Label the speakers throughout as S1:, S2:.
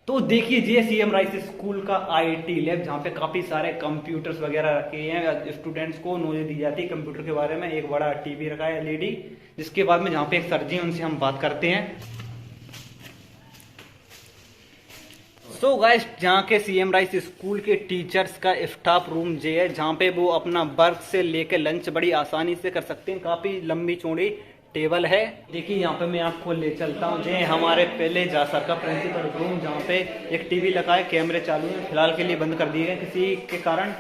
S1: तो देखिए ये सीएम राइस स्कूल का आईटी लैब, जहाँ पे काफी सारे कंप्यूटर्स वगैरह रखे हैं। स्टूडेंट्स को नॉलेज दी जाती है कंप्यूटर के बारे में। एक बड़ा टीवी रखा है एलईडी, जिसके बाद में जहाँ पे एक सर जी हैं उनसे हम बात करते हैं। सो गाइस, जहाँ के सीएम राइस स्कूल के टीचर्स का स्टाफ रूम जे है, जहाँ पे वो अपना वर्क से लेकर लंच बड़ी आसानी से कर सकते हैं। काफी लंबी चौड़ी टेबल है। देखिए यहाँ पे मैं आपको ले चलता हूँ। जे हमारे पहले जा सर का प्रिंसिपल रूम, जहाँ पे एक टीवी लगा है, कैमरे चालू हैं, फिलहाल के लिए बंद कर दिए गए किसी के कारण।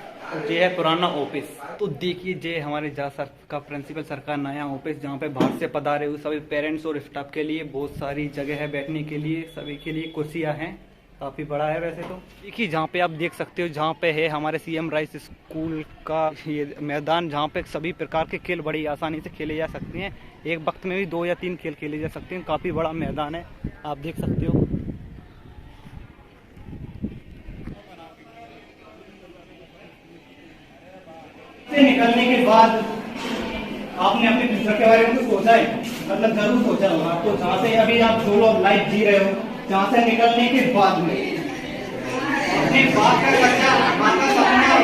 S1: जे है पुराना ऑफिस। तो देखिए जे हमारे जा सर का प्रिंसिपल सर का नया ऑफिस, जहाँ पे बाहर से पधारे हुए सभी पेरेंट्स और स्टाफ के लिए बहुत सारी जगह है बैठने के लिए। सभी के लिए कुर्सियाँ हैं, काफ़ी बड़ा है वैसे तो। देखिए जहाँ पे आप देख सकते हो, जहाँ पे है हमारे सीएम राइस स्कूल का ये मैदान, जहाँ पे सभी प्रकार के खेल बड़ी आसानी से खेले जा सकते हैं। एक वक्त में भी 2 या 3 खेल खेले जा सकते हैं। काफ़ी बड़ा मैदान है, आप देख सकते हो। से निकलने के बाद आपने अपने फ्यूचर के बारे में कुछ सोचा है? मतलब जरूर सोचा होगा आपको। जहाँ से अभी आप जो लोग लाइफ जी रहे हो, जहाँ से निकलने के बाद में अपने बात का खर्चा, माँ का सपना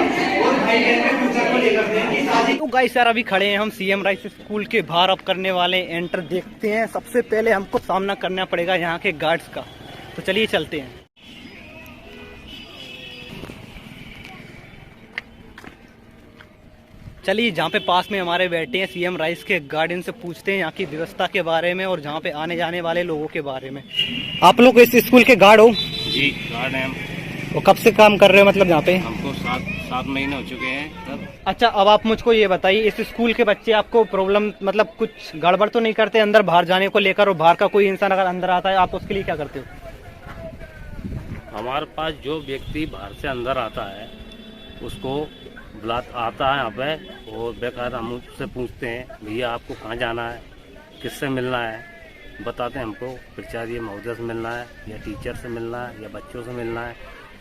S1: और भाई बहन के फ्यूचर को लेकर देंगे शादी। तो गाइस सर अभी खड़े हैं हम सीएम राइस स्कूल के बाहर। अब करने वाले एंटर देखते हैं। सबसे पहले हमको सामना करना पड़ेगा यहाँ के गार्ड्स का, तो चलिए चलते हैं। चलिए जहाँ पे पास में हमारे बैठे हैं सीएम राइस के गार्ड, इनसे पूछते हैं यहाँ की व्यवस्था के बारे में और जहाँ पे आने जाने वाले लोगों के बारे में। आप लोग इस स्कूल के गार्ड हो?
S2: जी गार्ड हैं हम।
S1: तो कब से काम कर रहे हो मतलब यहाँ पे?
S2: हमको 7 महीने हो चुके हैं तब।
S1: अच्छा, अब आप मुझको ये बताइए, इस स्कूल के बच्चे आपको प्रॉब्लम मतलब कुछ गड़बड़ तो नहीं करते अंदर बाहर जाने को लेकर? और बाहर का कोई इंसान अगर अंदर आता है, आप उसके लिए क्या करते हो?
S2: हमारे पास जो व्यक्ति बाहर से अंदर आता है उसको बुला आता है यहाँ पे, और बेकार हम उससे पूछते हैं भैया आपको कहाँ जाना है, किससे मिलना है, बताते हैं हमको प्राचार्य महोदय से मिलना है या टीचर से मिलना है या बच्चों से मिलना है।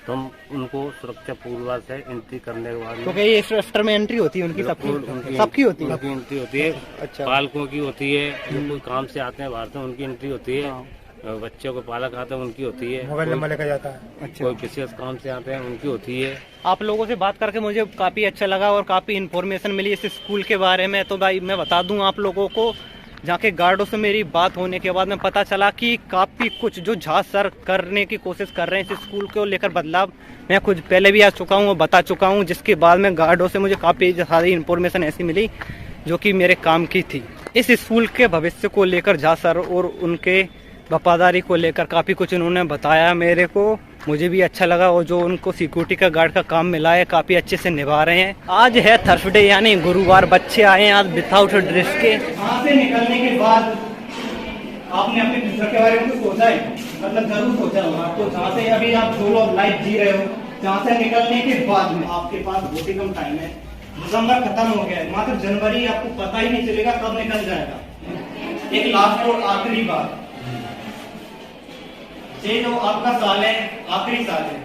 S2: तो हम उनको सुरक्षा पूर्वक से एंट्री करने के बाद,
S1: तो ये रजिस्टर में एंट्री होती है उनकी? सबकी होती है?
S2: उनकी एंट्री होती है।
S1: अच्छा।
S2: पालकों की होती है, जो कोई काम से आते हैं बाहर से उनकी एंट्री होती है। बच्चों को पालक आते हैं उनकी होती है।
S1: मोबाइल नंबर लेकर जाता है। अच्छा।
S2: कोई विशेष काम से आते हैं उनकी होती है।
S1: आप लोगों से बात करके मुझे काफ़ी अच्छा लगा और काफ़ी इन्फॉर्मेशन मिली इस स्कूल के बारे में। तो भाई मैं बता दूं आप लोगों को, जहाँ के गार्डों से मेरी बात होने के बाद में पता चला कि काफ़ी कुछ जो झा सर करने की कोशिश कर रहे हैं इस स्कूल को लेकर बदलाव, मैं खुद पहले भी आ चुका हूँ और बता चुका हूँ। जिसके बाद में गार्डों से मुझे काफ़ी सारी इन्फॉर्मेशन ऐसी मिली जो कि मेरे काम की थी। इस स्कूल के भविष्य को लेकर झा सर और उनके वफादारी को लेकर काफ़ी कुछ उन्होंने बताया मेरे को। मुझे भी अच्छा लगा, और जो उनको सिक्योरिटी का गार्ड का काम मिला है काफ़ी अच्छे से निभा रहे हैं। आज है थर्सडे यानी गुरुवार। बच्चे आए हैं आज विदाउट ड्रेस के। यहाँ से निकलने के बाद आपने अपने फ्यूचर के बारे में कुछ सोचा है? मतलब जरूर सोचा होगा आपको। जहाँ से अभी आप जो लोग लाइफ जी रहे हो, जहाँ से निकलने के बाद में आपके पास बहुत ही कम टाइम है। दिसंबर खत्म हो गया है, मात्र जनवरी आपको पता ही नहीं चलेगा कब निकल जाएगा। एक लास्ट और आखिरी बात, ये जो आपका साल है आखिरी साल है।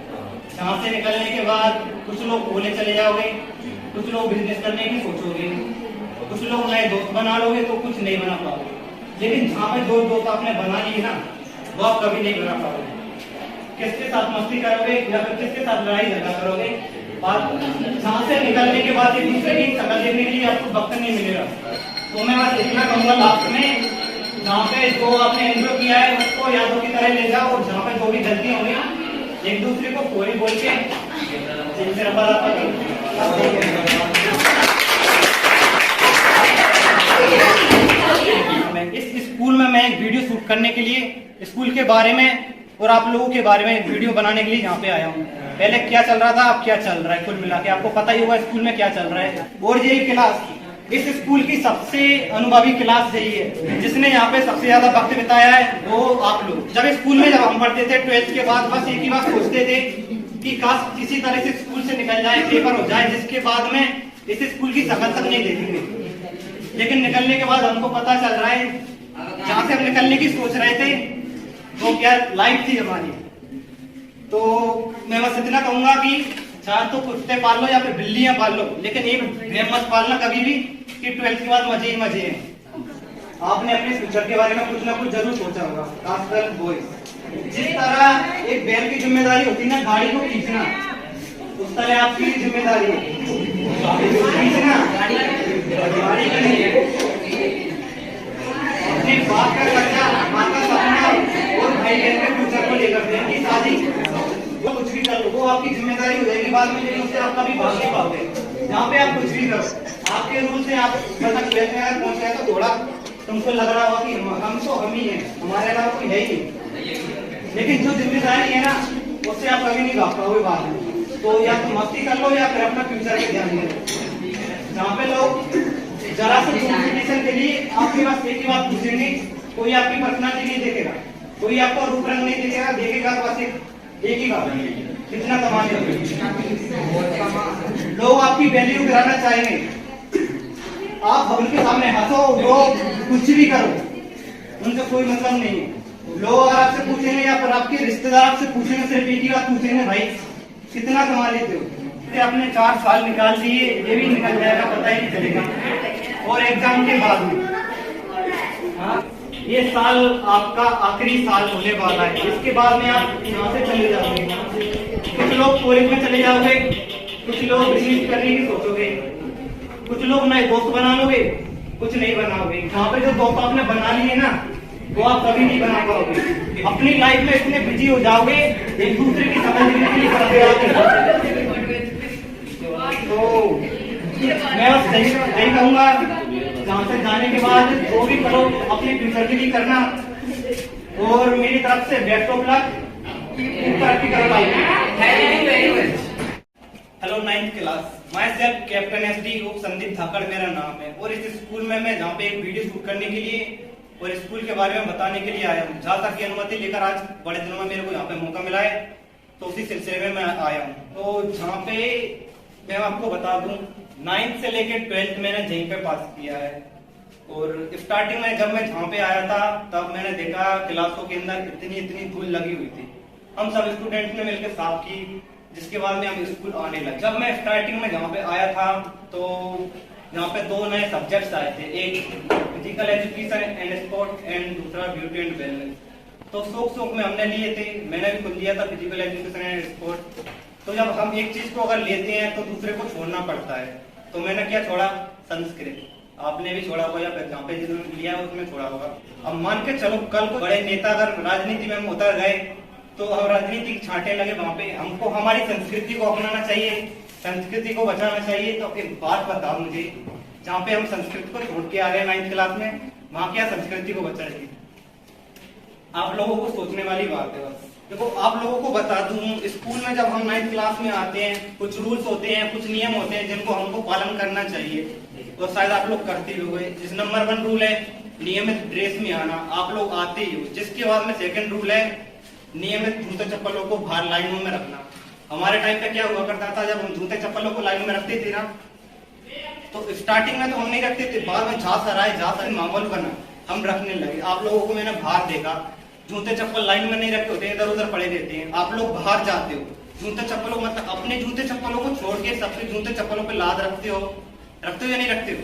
S1: यहाँ से निकलने के बाद कुछ लोग भोले चले जाओगे, कुछ लोग बिजनेस करने की सोचोगे, कुछ लोग नए दोस्त बना लोगे, तो कुछ नहीं बना पाओगे। लेकिन जहाँ पे जो दोस्त आपने बना लिए ना, वो आप कभी नहीं बना पाओगे। किसके साथ मस्ती करोगे या फिर किसके साथ लड़ाई झगड़ा करोगे? जहाँ से निकलने के बाद एक दूसरे की शक्ल देखने के लिए आपको वक्त नहीं मिलेगा। तो मैं बस इतना कहूँगा लास्ट में, जहाँ पे जो आपने एंजॉय किया है उसको यादों की तरह ले जाओ, और जहाँ पे जो भी गलतियां हुई एक दूसरे को सॉरी बोल के इस स्कूल में मैं एक वीडियो शूट करने के लिए स्कूल के बारे में और आप लोगों के बारे में वीडियो बनाने के लिए यहाँ पे आया हूँ। पहले क्या चल रहा था, अब क्या चल रहा है, कुल मिला के आपको पता ही होगा स्कूल में क्या चल रहा है। और यही क्लास, इस स्कूल की सबसे अनुभवी क्लास यही है। जिसने यहाँ पे सबसे ज्यादा वक्त बिताया है वो आप लोग। जब स्कूल में जब हम पढ़ते थे 12th के बाद, बस एक ही बात सोचते थे कि काश किसी तरह से स्कूल से निकल जाए, पेपर हो जाए, जिसके बाद में इस स्कूल की शक्ल तक नहीं देखेंगे। लेकिन निकलने के बाद हमको पता चल रहा है, जहाँ से हम निकलने की सोच रहे थे वो क्या लाइफ थी हमारी। तो मैं बस इतना कहूंगा कि चाहे तो कुत्ते पाल लो या फिर बिल्लियां पाल लो, लेकिन एक भैंस मत पालना कभी भी, कि 12th के बाद मजे ही मजे हैं। आपने अपने फ्यूचर के बारे में कुछ ना कुछ जरूर सोचा होगा, खासकर बॉयज। जिस तरह एक बैल की जिम्मेदारी होती है ना गाड़ी को खींचना, उस तरह आपकी जिम्मेदारी है खींचना गाड़ी का नहीं है। अपने बाप का खर्चा, माँ का सपना और भाई बहन के फ्यूचर को लेकर बहन की शादी, वो कुछ भी कर लो वो आपकी जिम्मेदारी हो जाएगी बाद में, लेकिन उससे आप कभी भाग नहीं पाओगे। जहाँ पे आप कुछ भी करो आपके रूल से आप पहुंच गए तो थोड़ा तुमको लग रहा होगा कि हम तो हम ही हैं, हमारे अलावा कोई है ही नहीं, लेकिन जो जिम्मेदारी है ना उससे आप कभी नहीं भाग पाओगे बाद में। तो या तो मस्ती कर लो या फिर अपना फ्यूचर पे ध्यान दो। जहाँ पे लोग जरा से कॉम्पिटिशन के लिए आपके पास एक ही बात पूछेंगे, कोई आपकी पर्सनालिटी नहीं देखेगा, कोई आपको रूप रंग नहीं देखेगा, देखेगा बस एक ही बात कितना कमा लोगे। लोग आपकी वैल्यू गिराना चाहेंगे, आप उनके सामने हंसो रो कुछ भी करो, उनसे कोई मतलब नहीं है। लोग अगर आपसे पूछेंगे या फिर आपके रिश्तेदार आपसे पूछेंगे, सिर्फ एक ही बात पूछेंगे, भाई कितना कमा लेते हो। आपने 4 साल निकाल दिए, ये भी निकल जाएगा पता ही नहीं चलेगा। और एग्जाम के बाद में ये साल आपका आखिरी साल होने वाला है, इसके बाद में आप यहाँ से चले जाओगे। कुछ लोग कॉलेज में चले जाओगे, कुछ लोग बिजनेस करने की सोचोगे, कुछ लोग नए दोस्त बना लोगे, कुछ नहीं बनाओगे। यहाँ पे जो दोस्त आपने बना लिए ना वो आप कभी नहीं बना पाओगे। अपनी लाइफ में इतने बिजी हो जाओगे, एक दूसरे की समझने के लिए तो मैं बस यही कहूंगा, जहाँ से जाने के बाद जो भी करो अपने फ्यूचर के लिए करना। और मेरी तरफ से बेस्ट ऑफ लक, तरक्की करो। Hello 9th class, myself captain SD group Sandeep Dhakad मेरा नाम है। और इस स्कूल में मैं जहाँ पे एक वीडियो शूट करने के लिए और स्कूल के बारे में बताने के लिए आया हूँ। जहाँ तक की अनुमति लेकर आज बड़े दिनों में मेरे को यहाँ पे मौका मिला है, तो उसी सिलसिले में मैं आया हूँ। तो जहाँ पे मैं आपको बता दूं 9th से लेकर 12th मैंने यहीं पे पास किया है। और स्टार्टिंग में जब मैं जहाँ पे आया था तब मैंने देखा क्लासों के अंदर इतनी धूल लगी हुई थी। हम सब स्टूडेंट ने मिलकर साफ की, जिसके बाद में हम स्कूल आने लगे। जब मैं स्टार्टिंग में जहाँ पे आया था तो यहाँ पे 2 नए सब्जेक्ट्स आए थे, एक physical education and sport and दूसरा ब्यूटी एंड वेलनेस। तो शौक में हमने लिए थे, मैंने भी खुद लिया था फिजिकल एजुकेशन एंड स्पोर्ट। तो जब हम एक चीज को अगर लेते हैं तो दूसरे को छोड़ना पड़ता है। तो मैंने क्या छोड़ा, संस्कृत। आपने भी छोड़ा होगा या फिर जहाँ पे जिन्होंने लिया है उसमें छोड़ा होगा। अब मान के चलो कल को बड़े नेता अगर राजनीति में उतर गए तो हम राजनीति छांटे लगे, वहां पे हमको हमारी संस्कृति को अपनाना चाहिए, संस्कृति को बचाना चाहिए। तो एक बात बताओ मुझे, जहाँ पे हम संस्कृति को छोड़ के आ रहे हैं 9th क्लास में, वहां क्या संस्कृति को बचाएगी? आप लोगों को सोचने वाली बात है। बस देखो आप लोगों को बता दूं, स्कूल में जब हम 9th क्लास में आते हैं कुछ रूल्स होते हैं, कुछ नियम होते हैं जिनको हमको पालन करना चाहिए। तो शायद आप लोग करते हुए, जिस नंबर 1 रूल है नियमित ड्रेस में आना, आप लोग आते ही हो। जिसके बाद में 2nd रूल है नियमित जूते चप्पलों को बाहर लाइनों में रखना। हमारे टाइम पे क्या हुआ करता था, जब हम जूते चप्पलों को लाइनों में रखते थे ना, तो स्टार्टिंग में तो हम नहीं रखते थे, बाद में जहाँ सर माहौल बना हम रखने लगे। आप लोगों को मैंने बाहर देखा, जूते चप्पल लाइन में नहीं रखे होते, इधर उधर पड़े रहते हैं। आप लोग बाहर जाते हो, जूते चप्पलों मतलब अपने जूते चप्पलों को छोड़ के सबके जूते चप्पलों पे लाद रखते हो या नहीं रखते हो?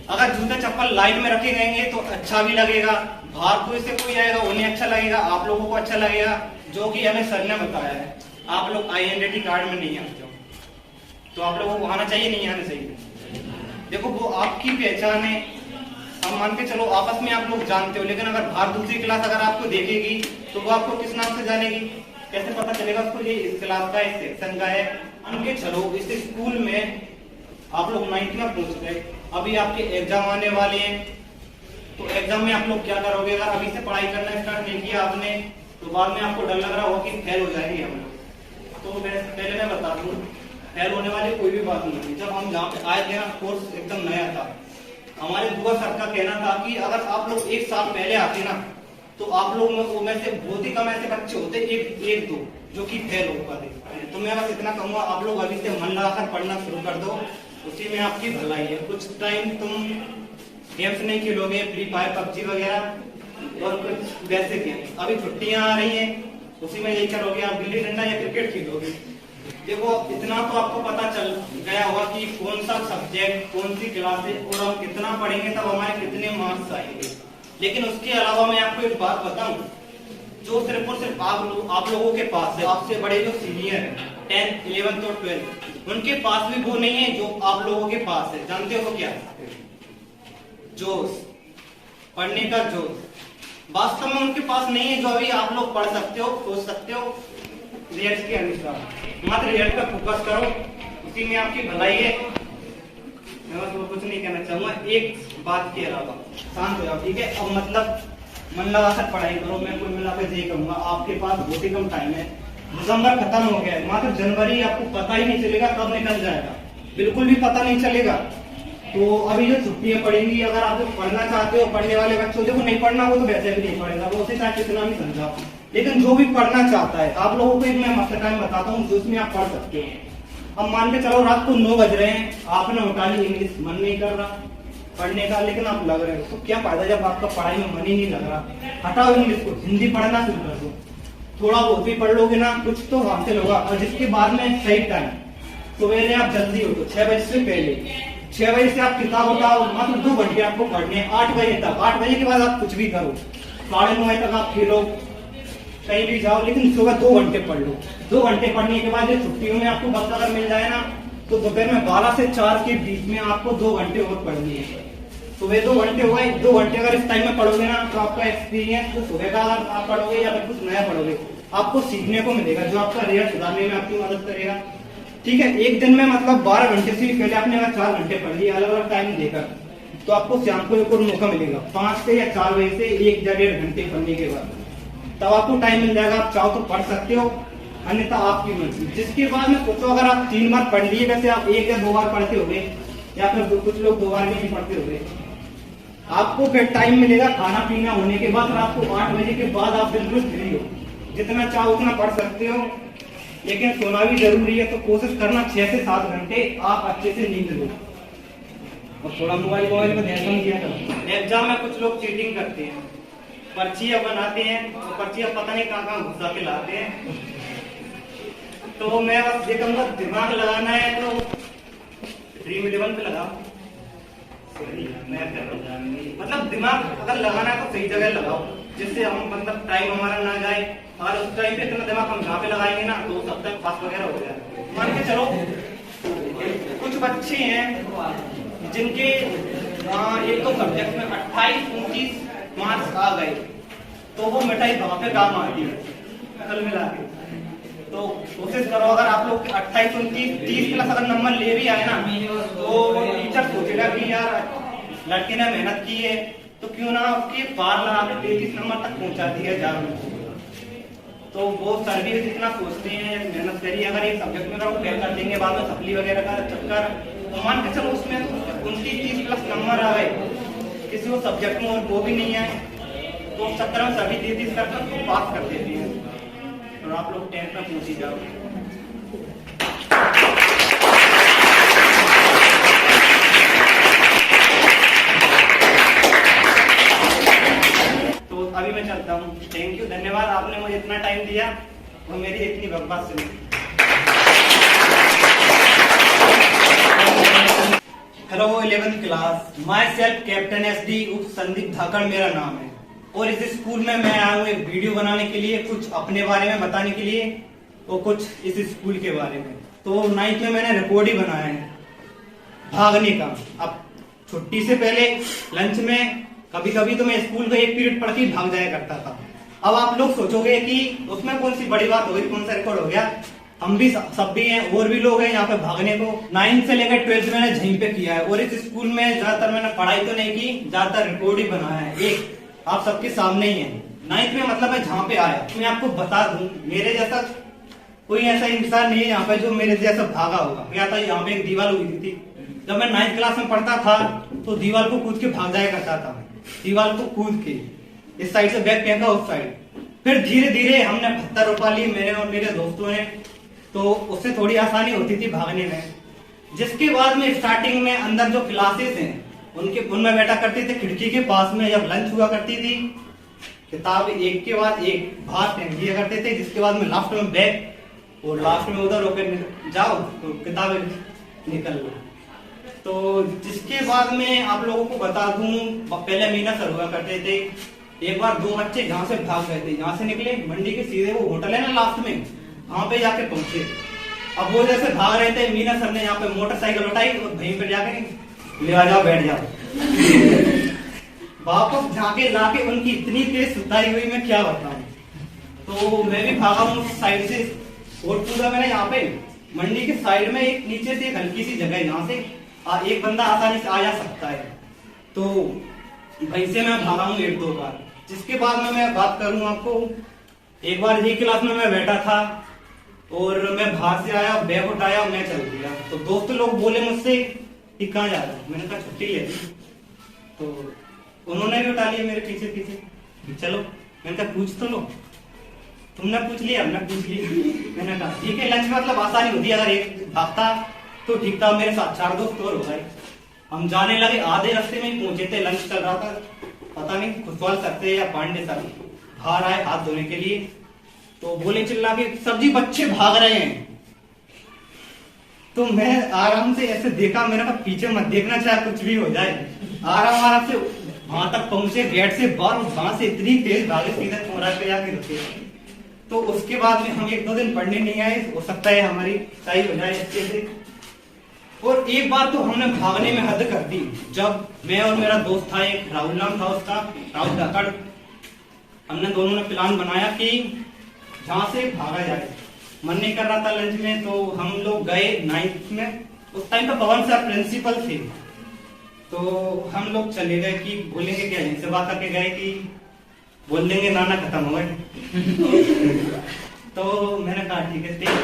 S1: अगर जूते चप्पल लाइन में रखे गएंगे तो अच्छा भी लगेगा, बाहर कोई से कोई आएगा उन्हें अच्छा लगेगा, आप लोगों को अच्छा लगेगा, जो कि हमें सर ने बताया है। आप लोग आइडेंटिटी कार्ड में नहीं आते हो तो आप लोगों को आना चाहिए, नहीं आना चाहिए। देखो वो आपकी पहचान है, हम मान के चलो आपस में आप लोग जानते हो, लेकिन अगर बाहर दूसरी क्लास अगर आपको देखेगी तो वो आपको किस नाम से जानेगी? कैसे पता चलेगा उसको ये इस क्लास का इस सेक्शन का है? मान के चलो इस स्कूल में आप लोग 9th में पहुंच गए, अभी आपके एग्जाम आने वाले हैं, तो एग्जाम में आप लोग क्या करोगे? अगर अभी से पढ़ाई करना स्टार्ट नहीं किया आपने तो बाद में आपको डर लग रहा होगा कि फेल हो जाएंगे हम लोग। तो पहले मैं बता दूं, फेल होने वाली कोई भी बात नहीं थी। जब हम जहाँ पे आए थे ना, कोर्स एकदम नया था, हमारे बुआ सर का कहना था कि अगर आप लोग 1 साल पहले आते ना तो आप लोग में से बहुत ही कम ऐसे बच्चे होते, एक दो जो कि फेल हो पाते। तो मैं बस इतना कहूंगा, आप लोग अभी से मन लगाकर पढ़ना शुरू कर दो, उसी में आपकी भलाई है। कुछ टाइम तुम गेम्स नहीं खेलोगे, फ्री फायर PUBG वगैरह और कुछ वैसे गेम, अभी छुट्टियां आ रही हैं उसी में यही करोगे, आप गिल्ली डंडा या क्रिकेट खेलोगे। देखो इतना तो आपको पता चल गया होगा कि कौन सा सब्जेक्ट कौन सी क्लास है और हम कितना पढ़ेंगे तब हमारे कितने मार्क्स आएंगे। लेकिन उसके अलावा मैं आपको एक बात बताऊं, जो सिर्फ और सिर्फ आप लोगों के पास है। आपसे बड़े जो सीनियर है 10th 11th और 12th, उनके पास भी वो नहीं है जो आप लोगों के पास है। जानते हो वो क्या है? जोश, पढ़ने का जोश। वास्तव में उनके पास नहीं है जो अभी आप लोग पढ़ सकते हो, सोच सकते हो रिजल्ट के अनुसार। मात्र रिजल्ट पर फोकस करो, उसी में आपकी भलाई है। मैं बस कुछ नहीं कहना चाहूंगा, एक बात के अलावा शांत हो जाओ, ठीक है? अब मतलब मन लगाकर पढ़ाई करो। मैं कुल मिलाकर यही कहूंगा, आपके पास बहुत ही कम टाइम है। दिसंबर खत्म हो गया है, मात्र जनवरी आपको पता ही नहीं चलेगा कब निकल जाएगा, बिल्कुल भी पता नहीं चलेगा। तो अभी जो छुट्टियां पड़ेंगी, अगर आप पढ़ना चाहते हो, पढ़ने वाले बच्चों देखो नहीं पढ़ना वो तो वैसे भी नहीं पढ़ेगा, वो उसे चाहे कितना भी समझाओ। लेकिन जो भी पढ़ना चाहता है, आप लोगों को एक मैं मस्त टाइम बताता हूँ जिसमें आप पढ़ सकते हो। अब मान के चलो रात को 9 बज रहे हैं, आपने उठा ली, इंग्लिश मन नहीं कर रहा पढ़ने का, लेकिन आप लग रहे हो, तो क्या फायदा जब आपका पढ़ाई में मन ही नहीं लग रहा। हटाओ इंग्लिश को, हिंदी पढ़ना शुरू कर दो। थोड़ा बहुत भी पढ़ लोगे ना, कुछ तो हासिल होगा। और जिसके बाद में सही टाइम, सवेरे आप जल्दी उठो 6 बजे से पहले। 6 बजे से आप किताब उठाओ, मतलब 2 घंटे आपको पढ़ने हैं, 8 बजे तक। 8 बजे के बाद आप कुछ भी करो, 9:30 बजे तक आप खेलो, कहीं भी जाओ, लेकिन सुबह 2 घंटे पढ़ लो। 2 घंटे पढ़ने के बाद जब छुट्टियों में आपको वक्त अगर मिल जाए ना, तो दोपहर में 12 से 4 के बीच में आपको 2 घंटे और पढ़नी है। सुबह 2 घंटे हो गए, 2 घंटे अगर इस टाइम में पढ़ोगे ना, तो आपका एक्सपीरियंस जो सुबह का अगर आप पढ़ोगे या फिर कुछ नया पढ़ोगे, आपको सीखने को मिलेगा, जो आपका रिजल्ट सुधारने में आपकी मदद करेगा। ठीक है, एक दिन में मतलब 12 घंटे से पहले आपने अगर 4 घंटे पढ़ लिए अलग अलग टाइम देकर, तो आपको शाम को एक और मौका मिलेगा 5 से या 4 बजे से 1 या 1.5 घंटे पढ़ने के बाद, तब आपको टाइम मिल जाएगा। आप चाहो तो पढ़ सकते हो, अन्यथा आपकी मर्जी। जिसके बाद में सोचो, अगर आप 3 बार पढ़ लिए, वैसे आप 1 या 2 बार पढ़ते होंगे, या फिर कुछ लोग 2 बार भी पढ़ते होंगे, आपको फिर टाइम मिलेगा खाना पीना होने के बाद। रात को 8 बजे के बाद आप बिल्कुल फ्री हो, जितना चाहो उतना पढ़ सकते हो, लेकिन सोना भी जरूरी है। तो कोशिश करना 6 से 7 घंटे आप अच्छे से नींद लो, और थोड़ा मोबाइल पर ध्यान दिया करो। एग्जाम में कुछ लोग चीटिंग करते हैं, पर्चियां बनाते हैं, तो पर्चियां पता नहीं कहाँ घुसा के लाते हैं। तो मैं बस ये कहूंगा, दिमाग लगाना है तो ड्रीम 11 पे लगाओ। मतलब दिमाग अगर लगाना है तो सही जगह लगाओ, जिससे हम मतलब टाइम हमारा ना जाए। और उस टाइम पे इतना दिमाग हम जहाँ पे लगाएंगे ना, तो सब तक पास वगैरह हो जाए। मान के चलो कुछ बच्चे हैं जिनके एक तो सब्जेक्ट में 28-29 मार्क्स आ गए, तो वो मिठाई वहां पे काम आती है कल मिला के। तो कोशिश करो, अगर आप लोग 28, 29, 30 प्लस अगर नंबर ले भी आए ना, तो टीचर सोचेगा कि यार लड़के ने मेहनत की है, तो क्यों ना उसके पार लगा के 33 नंबर तक पहुंचा दिया जाए। तो वो सर भी जितना सोचते हैं, मेहनत करिए। अगर एक सब्जेक्ट में अगर फेल कर देंगे बाद में सप्ली वगैरह का चक्कर, तो मान के चलो उसमें 29-30 प्लस नंबर आ गए, किसी को सब्जेक्ट में और वो भी नहीं आए, तो उस चक्कर में सभी 33 करके पास कर देती है, और आप लोग 10th में पहुंच ही जाओगे। तो अभी मैं चलता हूँ। थैंक यू, धन्यवाद, आपने मुझे इतना टाइम दिया और मेरी इतनी बकवास सुनी। Hello 11th class, my self captain SD उप संदीप धाकड़ मेरा नाम है, और इस स्कूल में मैं आया हूँ एक वीडियो बनाने के लिए, कुछ अपने बारे में बताने के लिए और कुछ इस स्कूल के बारे में। तो 9th में मैंने रिकॉर्ड ही बनाया है भागने का। अब छुट्टी से पहले लंच में कभी कभी तो मैं स्कूल का 1 पीरियड पढ़ के भाग जाया करता था। अब आप लोग सोचोगे कि उसमें कौन सी बड़ी बात हो गई, कौन सा रिकॉर्ड हो गया। हम भी सब भी हैं, और भी लोग हैं यहाँ पे भागने को। 9th से लेकर 12th मैंने यहीं पे किया है, और इस स्कूल में ज्यादातर मैंने पढ़ाई तो नहीं की, ज्यादातर रिकॉर्ड ही बनाया है। एक आप सबके सामने ही है। 9th में मतलब मैं जहाँ पे आया, मैं आपको बता दूं, मेरे जैसा कोई ऐसा इंसान नहीं है यहाँ पे जो मेरे जैसा भागा होगा। मैं आता यहाँ पे एक दीवार हुई थी, जब मैं 9th क्लास में पढ़ता था तो दीवार को कूद के भाग जाया करता था। दीवार को कूद के इस साइड से बैग फेंका उस साइड, फिर धीरे धीरे हमने पत्थर रोपा ली, मेरे और मेरे दोस्तों ने, तो उससे थोड़ी आसानी होती थी भागने में। जिसके बाद में स्टार्टिंग में अंदर जो क्लासेस हैं उनमें बैठा करते थे खिड़की के पास में। जब लंच हुआ करती थी, किताब एक के बाद एक बाहर फेंक दिया करते थे, जिसके बाद में लास्ट में बैग, और लास्ट में उधर होकर जाओ तो किताबें निकल लो। तो जिसके बाद में आप लोगों को बता दूं, पहले मीना सर हुआ करते थे, एक बार 2 बच्चे यहाँ से भाग गए थे, यहाँ से निकले मंडी के सीधे वो होटल है ना लास्ट में, वहां पे जाके पहुंचे। अब वो जैसे भाग रहे थे, मीना सर ने यहाँ पे मोटरसाइकिल उठाई और वहीं पे जाके ले आ जाओ, बैठ जाओ। वापस जाके लाके उनकी इतनी तेज सुताई हुई, मैं क्या बताऊं। तो मैं भी भागा हूँ उस साइड से, और पूरा मैंने यहाँ पे मंडी के साइड में एक नीचे से एक हल्की सी जगह है, यहाँ से एक बंदा आसानी से आ जा सकता है। तो वहीं से मैं भागा हूँ 1-2 बार। जिसके बाद में मैं बात करूँ आपको, एक बार एक क्लास में मैं बैठा था और मैं बाहर से आया, बैग उठाया, मैं चल दिया। तो दोस्त लोग बोले मुझसे कि कहाँ जा रहा है, मैंने कहा छुट्टी ले ली। तो उन्होंने भी उठा लिया मेरे पीछे पीछे, चलो। मैंने कहा पूछ तो लो, तुमने पूछ लिया, हमने पूछ लिया। मैंने कहा ठीक है, लंच मतलब आसानी होती है, अगर एक भागता तो ठीक था। मेरे साथ 4 दोस्त और हो गए, हम जाने लगे, आधे रास्ते में ही पहुंचे थे, लंच चल रहा था। पता नहीं खुशवाल सर थे या पांडे सर बाहर आए हाथ धोने के लिए, तो बोले चिल्ला के सब्जी बच्चे भाग रहे हैं। तो मैं आराम से ऐसे देखा, मैंने कहा पीछे मत देखना, चाहे कुछ भी हो जाए। आराम से वहां तक पहुंचे, गेट से बाहर, वहां से इतनी तेज भागे सीधे चौरा पे जाके रुके। तो उसके बाद में हम 1-2 दिन पढ़ने नहीं आए, हो सकता है हमारी सही हो जाए अच्छे से। और एक बार तो हमने भागने में हद कर दी, जब मैं और मेरा दोस्त था, एक राहुल नाम था उसका, राहुल धाकड़, हमने दोनों ने प्लान बनाया कि जहां से भागा जाए। मन नहीं कर रहा था लंच में, तो हम लोग गए 9th में। उस टाइम पे पवन सर प्रिंसिपल थे, तो हम लोग चले गए कि बोलेंगे क्या, यहीं से बात करके गए कि बोल देंगे नाना खत्म हो गए। तो मैंने कहा ठीक है,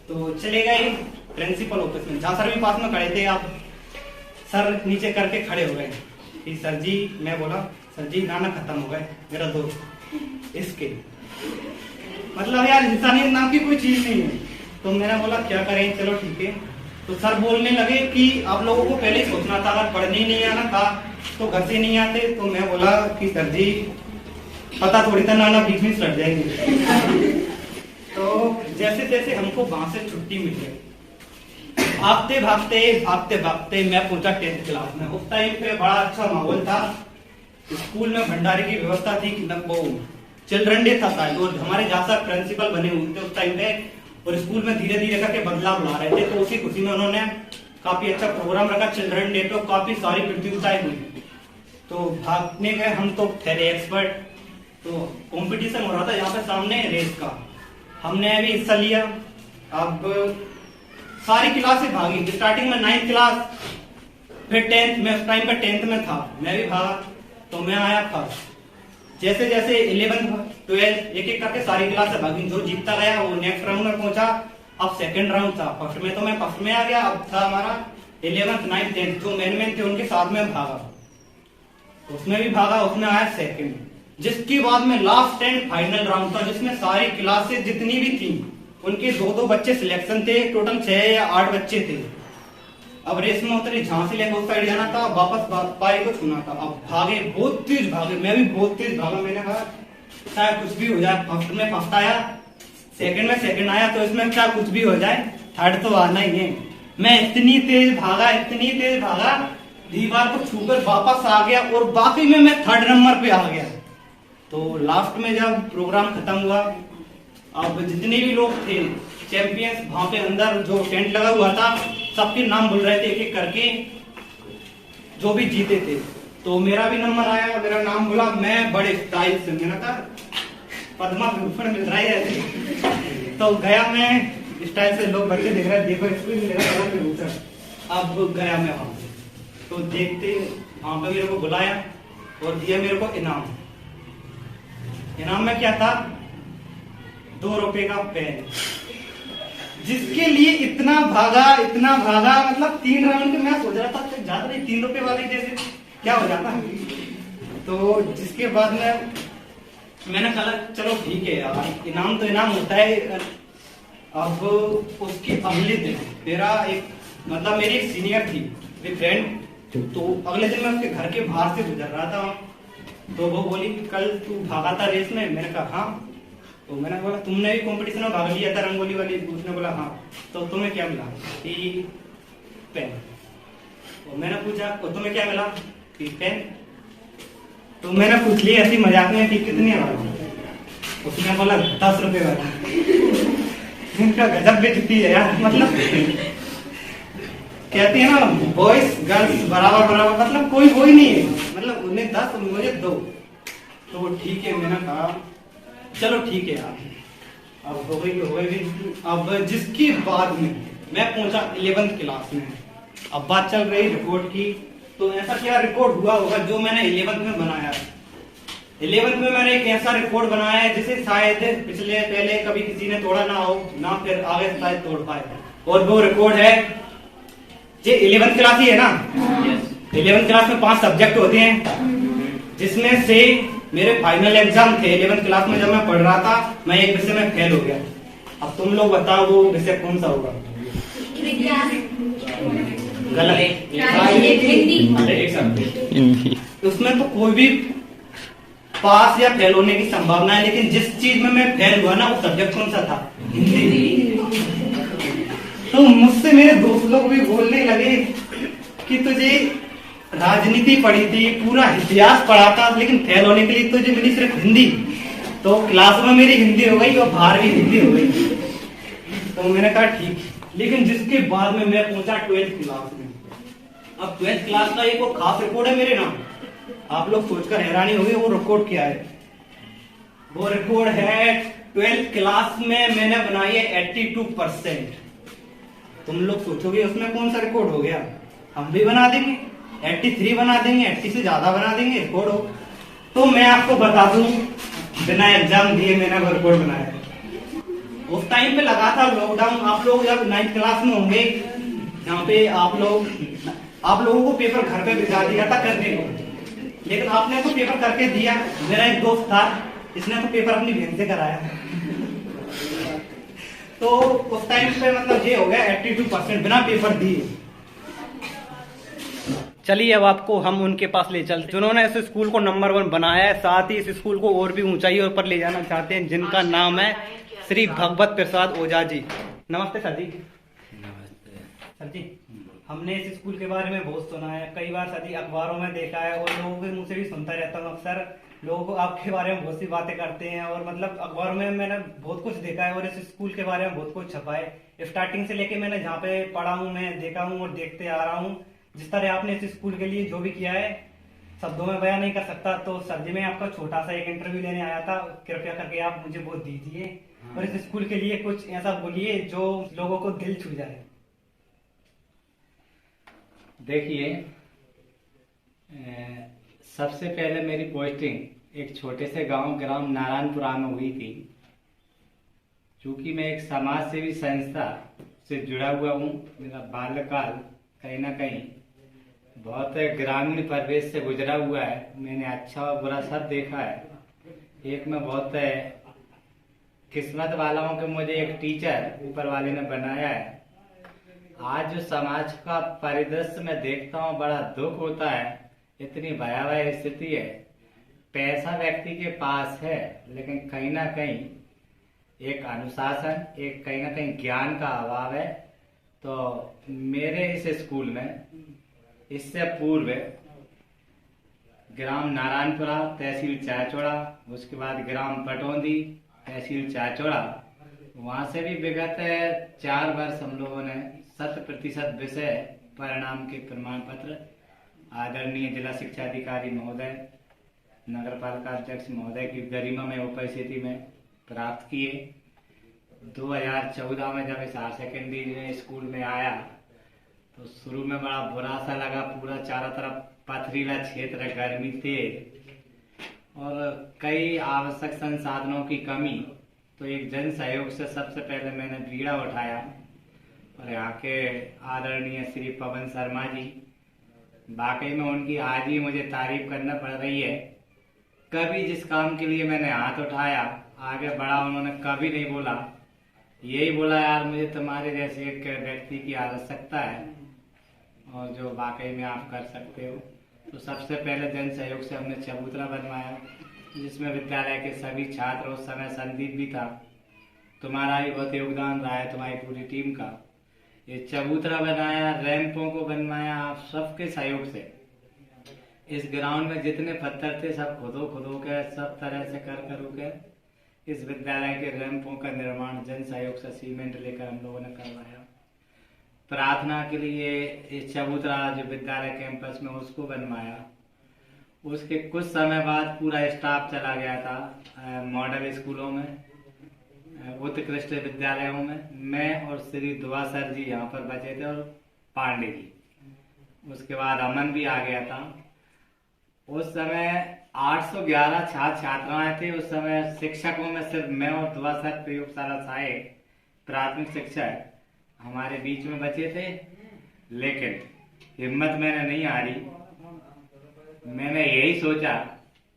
S1: तो चले गए प्रिंसिपल ऑफिस में, जहाँ सर भी पास में खड़े थे। आप सर नीचे करके खड़े हो गए कि सर जी, मैं बोला सर जी नाना खत्म हो गए, मेरा दोस्त इसके, मतलब यार इंसानियत नाम की कोई चीज नहीं है। तो मैंने बोला क्या करें, चलो ठीक है। तो सर बोलने लगे कि आप लोगों को पहले ही सोचना था, अगर पढ़ने ही नहीं आना था तो घर से नहीं आते। तो मैं बोला कि सर जी पता थोड़ी था, नाना बीच में लड़ जाएंगे। तो जैसे जैसे हमको वहां से छुट्टी मिल गई, भागते भागते भागते भागते मैं पहुंचा 10th क्लास में। उस टाइम पे बड़ा अच्छा माहौल था, स्कूल में भंडारे की व्यवस्था थी, वो चिल्ड्रन डे था शायद, और हमारे जहाँ सर प्रिंसिपल बने हुए थे उस टाइम पे, और स्कूल में धीरे धीरे करके बदलाव ला रहे थे। तो उसी खुशी में उन्होंने काफी अच्छा प्रोग्राम रखा चिल्ड्रन डे पे, काफी सारी प्रतियोगिताएं हुई। तो भागने गए हम, तो ठहरे एक्सपर्ट। तो कंपटीशन हो रहा था यहाँ पे सामने रेस का, हमने भी हिस्सा लिया। अब सारी क्लासें भागी, स्टार्टिंग में 9th क्लास, फिर 10th में, उस टाइम पे 10th में था, मैं भी भागा, तो मैं आया फर्स्ट। जैसे जैसे 11th 12th एक एक करके सारी क्लासें भागी, जो जीतता गया वो नेक्स्ट राउंड में पहुंचा। अब सेकंड राउंड था, फर्स्ट में तो मैं फर्स्ट में आ गया। अब था हमारा 11th 9th 10th, जो मेन थे उनके साथ में भागा, उसमें भी भागा, उसमें आया सेकंड। जिसके बाद में लास्ट एंड फाइनल राउंड था, जिसमें सारी क्लासेस जितनी भी थी उनके 2-2 बच्चे सिलेक्शन थे, टोटल 6 या 8 बच्चे थे। अब रेस में उतरे, झांसी लेके उस साइड जाना था, वापस पारी को छूना था। अब भागे, बहुत तेज भागे, मैं भी बहुत तेज भागा। मैंने कहा चाहे कुछ भी हो जाए, फर्स्ट में फर्स्ट आया, सेकंड में सेकंड आया, तो इसमें चाहे कुछ भी हो जाए, थर्ड तो आना ही है। मैं इतनी तेज भागा, इतनी तेज भागा, दीवार को छूकर वापस आ गया, और बाकी में मैं 3rd नंबर पे आ गया। तो लास्ट में जब प्रोग्राम खत्म हुआ, अब जितने भी लोग थे चैंपियंस, वहां पे अंदर जो टेंट लगा हुआ था, सबके नाम बोल रहे थे एक एक करके, जो भी जीते थे। तो मेरा भी नंबर आया, मेरा नाम बोला, मैं बड़े स्टाइल से, मैंने कहा पद्मा विभूषण मिल रहा है। तो गया मैं स्टाइल से, लोग बच्चे देख रहे, देखो इसको भी मिलेगा पद्मा विभूषण। अब गया मैं वहां पे, तो देखते वहां पे मेरे को बुलाया और दिया मेरे को इनाम। इनाम में क्या था, 2 रुपए का पेन, जिसके लिए इतना भागा, मतलब 3 राउंड के मैं सोच रहा था ज्यादा नहीं, 3 रुपए वाले जैसे क्या हो जाता। तो जिसके बाद में मैंने कहा चलो ठीक है यार, इनाम तो इनाम होता है। अब उसके अगले दिन मेरा एक, मतलब मेरी एक सीनियर थी, मेरी फ्रेंड, तो अगले दिन मैं उसके घर के बाहर से गुजर रहा था, तो वो बोली कल तू भागा था रेस में। मैंने कहा हाँ। तो मैंने बोला तुमने भी कंपटीशन में भाग लिया था रंगोली वाली? उसने बोला हाँ। तो तुम्हें क्या मिला? कि पेन। तो मैंने पूछा तो तुम्हें क्या मिला? कि पेन। तो मैंने पूछ लिया ऐसी मजाक में कि कितनी है वाला, उसने बोला 10 रुपए वाला। इनका गजब बेइज्जती है यार, मतलब कहते हैं ना बॉयज गर्ल्स बराबर बराबर, मतलब कोई वो ही नहीं है, मतलब उन्हें 10 मुझे 2। तो वो ठीक है, मैंने कहा चलो ठीक है यार, अब हो गई तो हो गई। अब जिसके बाद में मैं पहुंचा 11th क्लास में, अब बात चल रही रिकॉर्ड की, तो ऐसा क्या रिकॉर्ड हुआ होगा जो मैंने 11th में बनाया। 11th में मैंने एक ऐसा रिकॉर्ड बनाया है जिसे शायद पिछले पहले कभी किसी ने तोड़ा ना हो, ना फिर आगे शायद तोड़ पाए। और वो रिकॉर्ड है, ये 11th क्लास ही है ना। 11th क्लास में 5 सब्जेक्ट होते हैं, जिसमें से मेरे फाइनल एग्जाम थे 11th क्लास में। जब मैं पढ़ रहा था, मैं एक विषय में फेल हो गया। अब तुम लोग बताओ वो विषय कौन सा होगा। गलत। हिंदी। उसमें तो कोई भी पास या फेल होने की संभावना है, लेकिन जिस चीज में मैं फेल हुआ ना, वो सब्जेक्ट कौन सा था? हिंदी। तो मुझसे मेरे दोस्त लोग भी बोलने लगे कि तुझे राजनीति पढ़ी थी, पूरा इतिहास पढ़ा था, लेकिन फेल होने के लिए तुझे मिली सिर्फ हिंदी। तो क्लास में मेरी हिंदी हो गई और बाहर भी हिंदी हो गई। तो मैंने कहा ठीक। लेकिन जिसके बाद में मैं पहुंचा 12th क्लास में। अब 12th क्लास का एक वो खास रिकॉर्ड है मेरे नाम, आप लोग सोचकर हैरानी होगी वो रिकॉर्ड क्या है। वो रिकॉर्ड है 12th क्लास में मैंने बनाई है 82%। तुम लोग सोचोगे उसमें कौन सा रिकॉर्ड हो गया, हम भी बना देंगे 83 बना देंगे, 80 से ज्यादा बना देंगे रिकॉर्ड हो। तो मैं आपको बता दूं, बिना एग्जाम दिए मैंने वो रिकॉर्ड बनाया। उस टाइम पे लगा था लॉकडाउन, आप लोग जब 9th क्लास में होंगे, यहाँ पे आप लोगों को पेपर घर पे भिजवा दिया था करने को, लेकिन आपने तो पेपर करके दिया। मेरा एक दोस्त था, इसने तो पेपर अपनी बहन से कराया। तो उस टाइम पे मतलब ये हो गया 82% बिना पेपर दिए। चलिए अब आपको हम उनके पास ले चलते जिन्होंने इस स्कूल को नंबर 1 बनाया है, साथ ही इस स्कूल को और भी ऊंचाई पर ले जाना चाहते हैं, जिनका नाम है श्री भगवत प्रसाद ओझा जी। नमस्ते सर जी।
S2: नमस्ते
S1: सर जी, हमने इस स्कूल के बारे में बहुत सुना है, कई बार सर जी अखबारों में देखा है और लोगों के मुंह से भी सुनता रहता हूँ। अक्सर लोगों को आपके बारे में बहुत सी बातें करते हैं और मतलब अखबारों में मैंने बहुत कुछ देखा है और इस स्कूल के बारे में बहुत कुछ छपा है। स्टार्टिंग से लेके मैंने जहाँ पे पढ़ा हूँ, मैं देखा हूँ और देखते आ रहा हूँ, जिस तरह आपने इस स्कूल के लिए जो भी किया है शब्दों में बयान नहीं कर सकता। तो सर जी, मैं आपका छोटा सा एक इंटरव्यू लेने आया था, कृपया करके आप मुझे वो दीजिए और इस स्कूल के लिए कुछ ऐसा बोलिए जो लोगों को दिल छू जाए।
S3: देखिए, सबसे पहले मेरी पोस्टिंग एक छोटे से गांव ग्राम नारायणपुरा में हुई थी। चूंकि मैं एक समाज सेवी संस्था से जुड़ा हुआ हूँ, मेरा बाल्यकाल कहीं ना कहीं बहुत ग्रामीण परिवेश से गुजरा हुआ है। मैंने अच्छा और बुरा सब देखा है। एक में बहुत किस्मत वाला हूँ कि मुझे एक टीचर ऊपर वाले ने बनाया है। आज जो समाज का परिदृश्य में देखता हूँ, बड़ा दुख होता है। इतनी भयावह स्थिति है, पैसा व्यक्ति के पास है, लेकिन कहीं ना कहीं एक अनुशासन, एक कहीं ना कहीं ज्ञान का अभाव है। तो मेरे इस स्कूल में इससे पूर्व ग्राम नारायणपुरा तहसील चाचौड़ा, उसके बाद ग्राम पटौंदी तहसील चाचौड़ा, वहां से भी विगत 4 वर्ष हम लोगों ने 100% विषय परिणाम के प्रमाण पत्र आदरणीय जिला शिक्षा अधिकारी महोदय, नगर पालिका अध्यक्ष महोदय की गरिमामय उपस्थिति में प्राप्त किए। 2014 में जब इस हायर सेकेंडरी स्कूल में आया तो शुरू में बड़ा बुरा सा लगा। पूरा चारों तरफ पथरीला क्षेत्र, गर्मी तेज और कई आवश्यक संसाधनों की कमी। तो एक जन सहयोग से सबसे पहले मैंने बीड़ा उठाया और यहाँ के आदरणीय श्री पवन शर्मा जी, वाकई में उनकी आज ही मुझे तारीफ करना पड़ रही है। कभी जिस काम के लिए मैंने हाथ उठाया, आगे बढ़ा, उन्होंने कभी नहीं बोला, यही बोला यार मुझे तुम्हारे जैसे एक व्यक्ति की आवश्यकता है और जो वाकई में आप कर सकते हो। तो सबसे पहले जन सहयोग से हमने चबूतरा बनवाया, जिसमें विद्यालय के सभी छात्र, उस समय संदीप भी था, तुम्हारा भी बहुत योगदान रहा है, तुम्हारी पूरी टीम का। ये चबूतरा बनाया, रैंपों को बनवाया, आप सबके सहयोग से। इस ग्राउंड में जितने पत्थर थे सब खुदो के सब तरह से कर के इस विद्यालय के रैंपों का निर्माण जन सहयोग से सीमेंट लेकर हम लोगों ने करवाया। प्रार्थना के लिए इस चबूतरा जो विद्यालय कैंपस में उसको बनवाया। उसके कुछ समय बाद पूरा स्टाफ चला गया था मॉडल स्कूलों में, उत्कृष्ट विद्यालयों में। मैं और श्री दुआ सर जी यहाँ पर बचे थे और पांडे जी। उसके बाद अमन भी आ गया था। उस समय 811 छात्र छात्राएं थे। उस समय शिक्षकों में सिर्फ मैं और दुआ सर प्रयोगशाला सहायक प्राथमिक शिक्षक हमारे बीच में बचे थे। लेकिन हिम्मत मैंने नहीं हारी। मैंने यही सोचा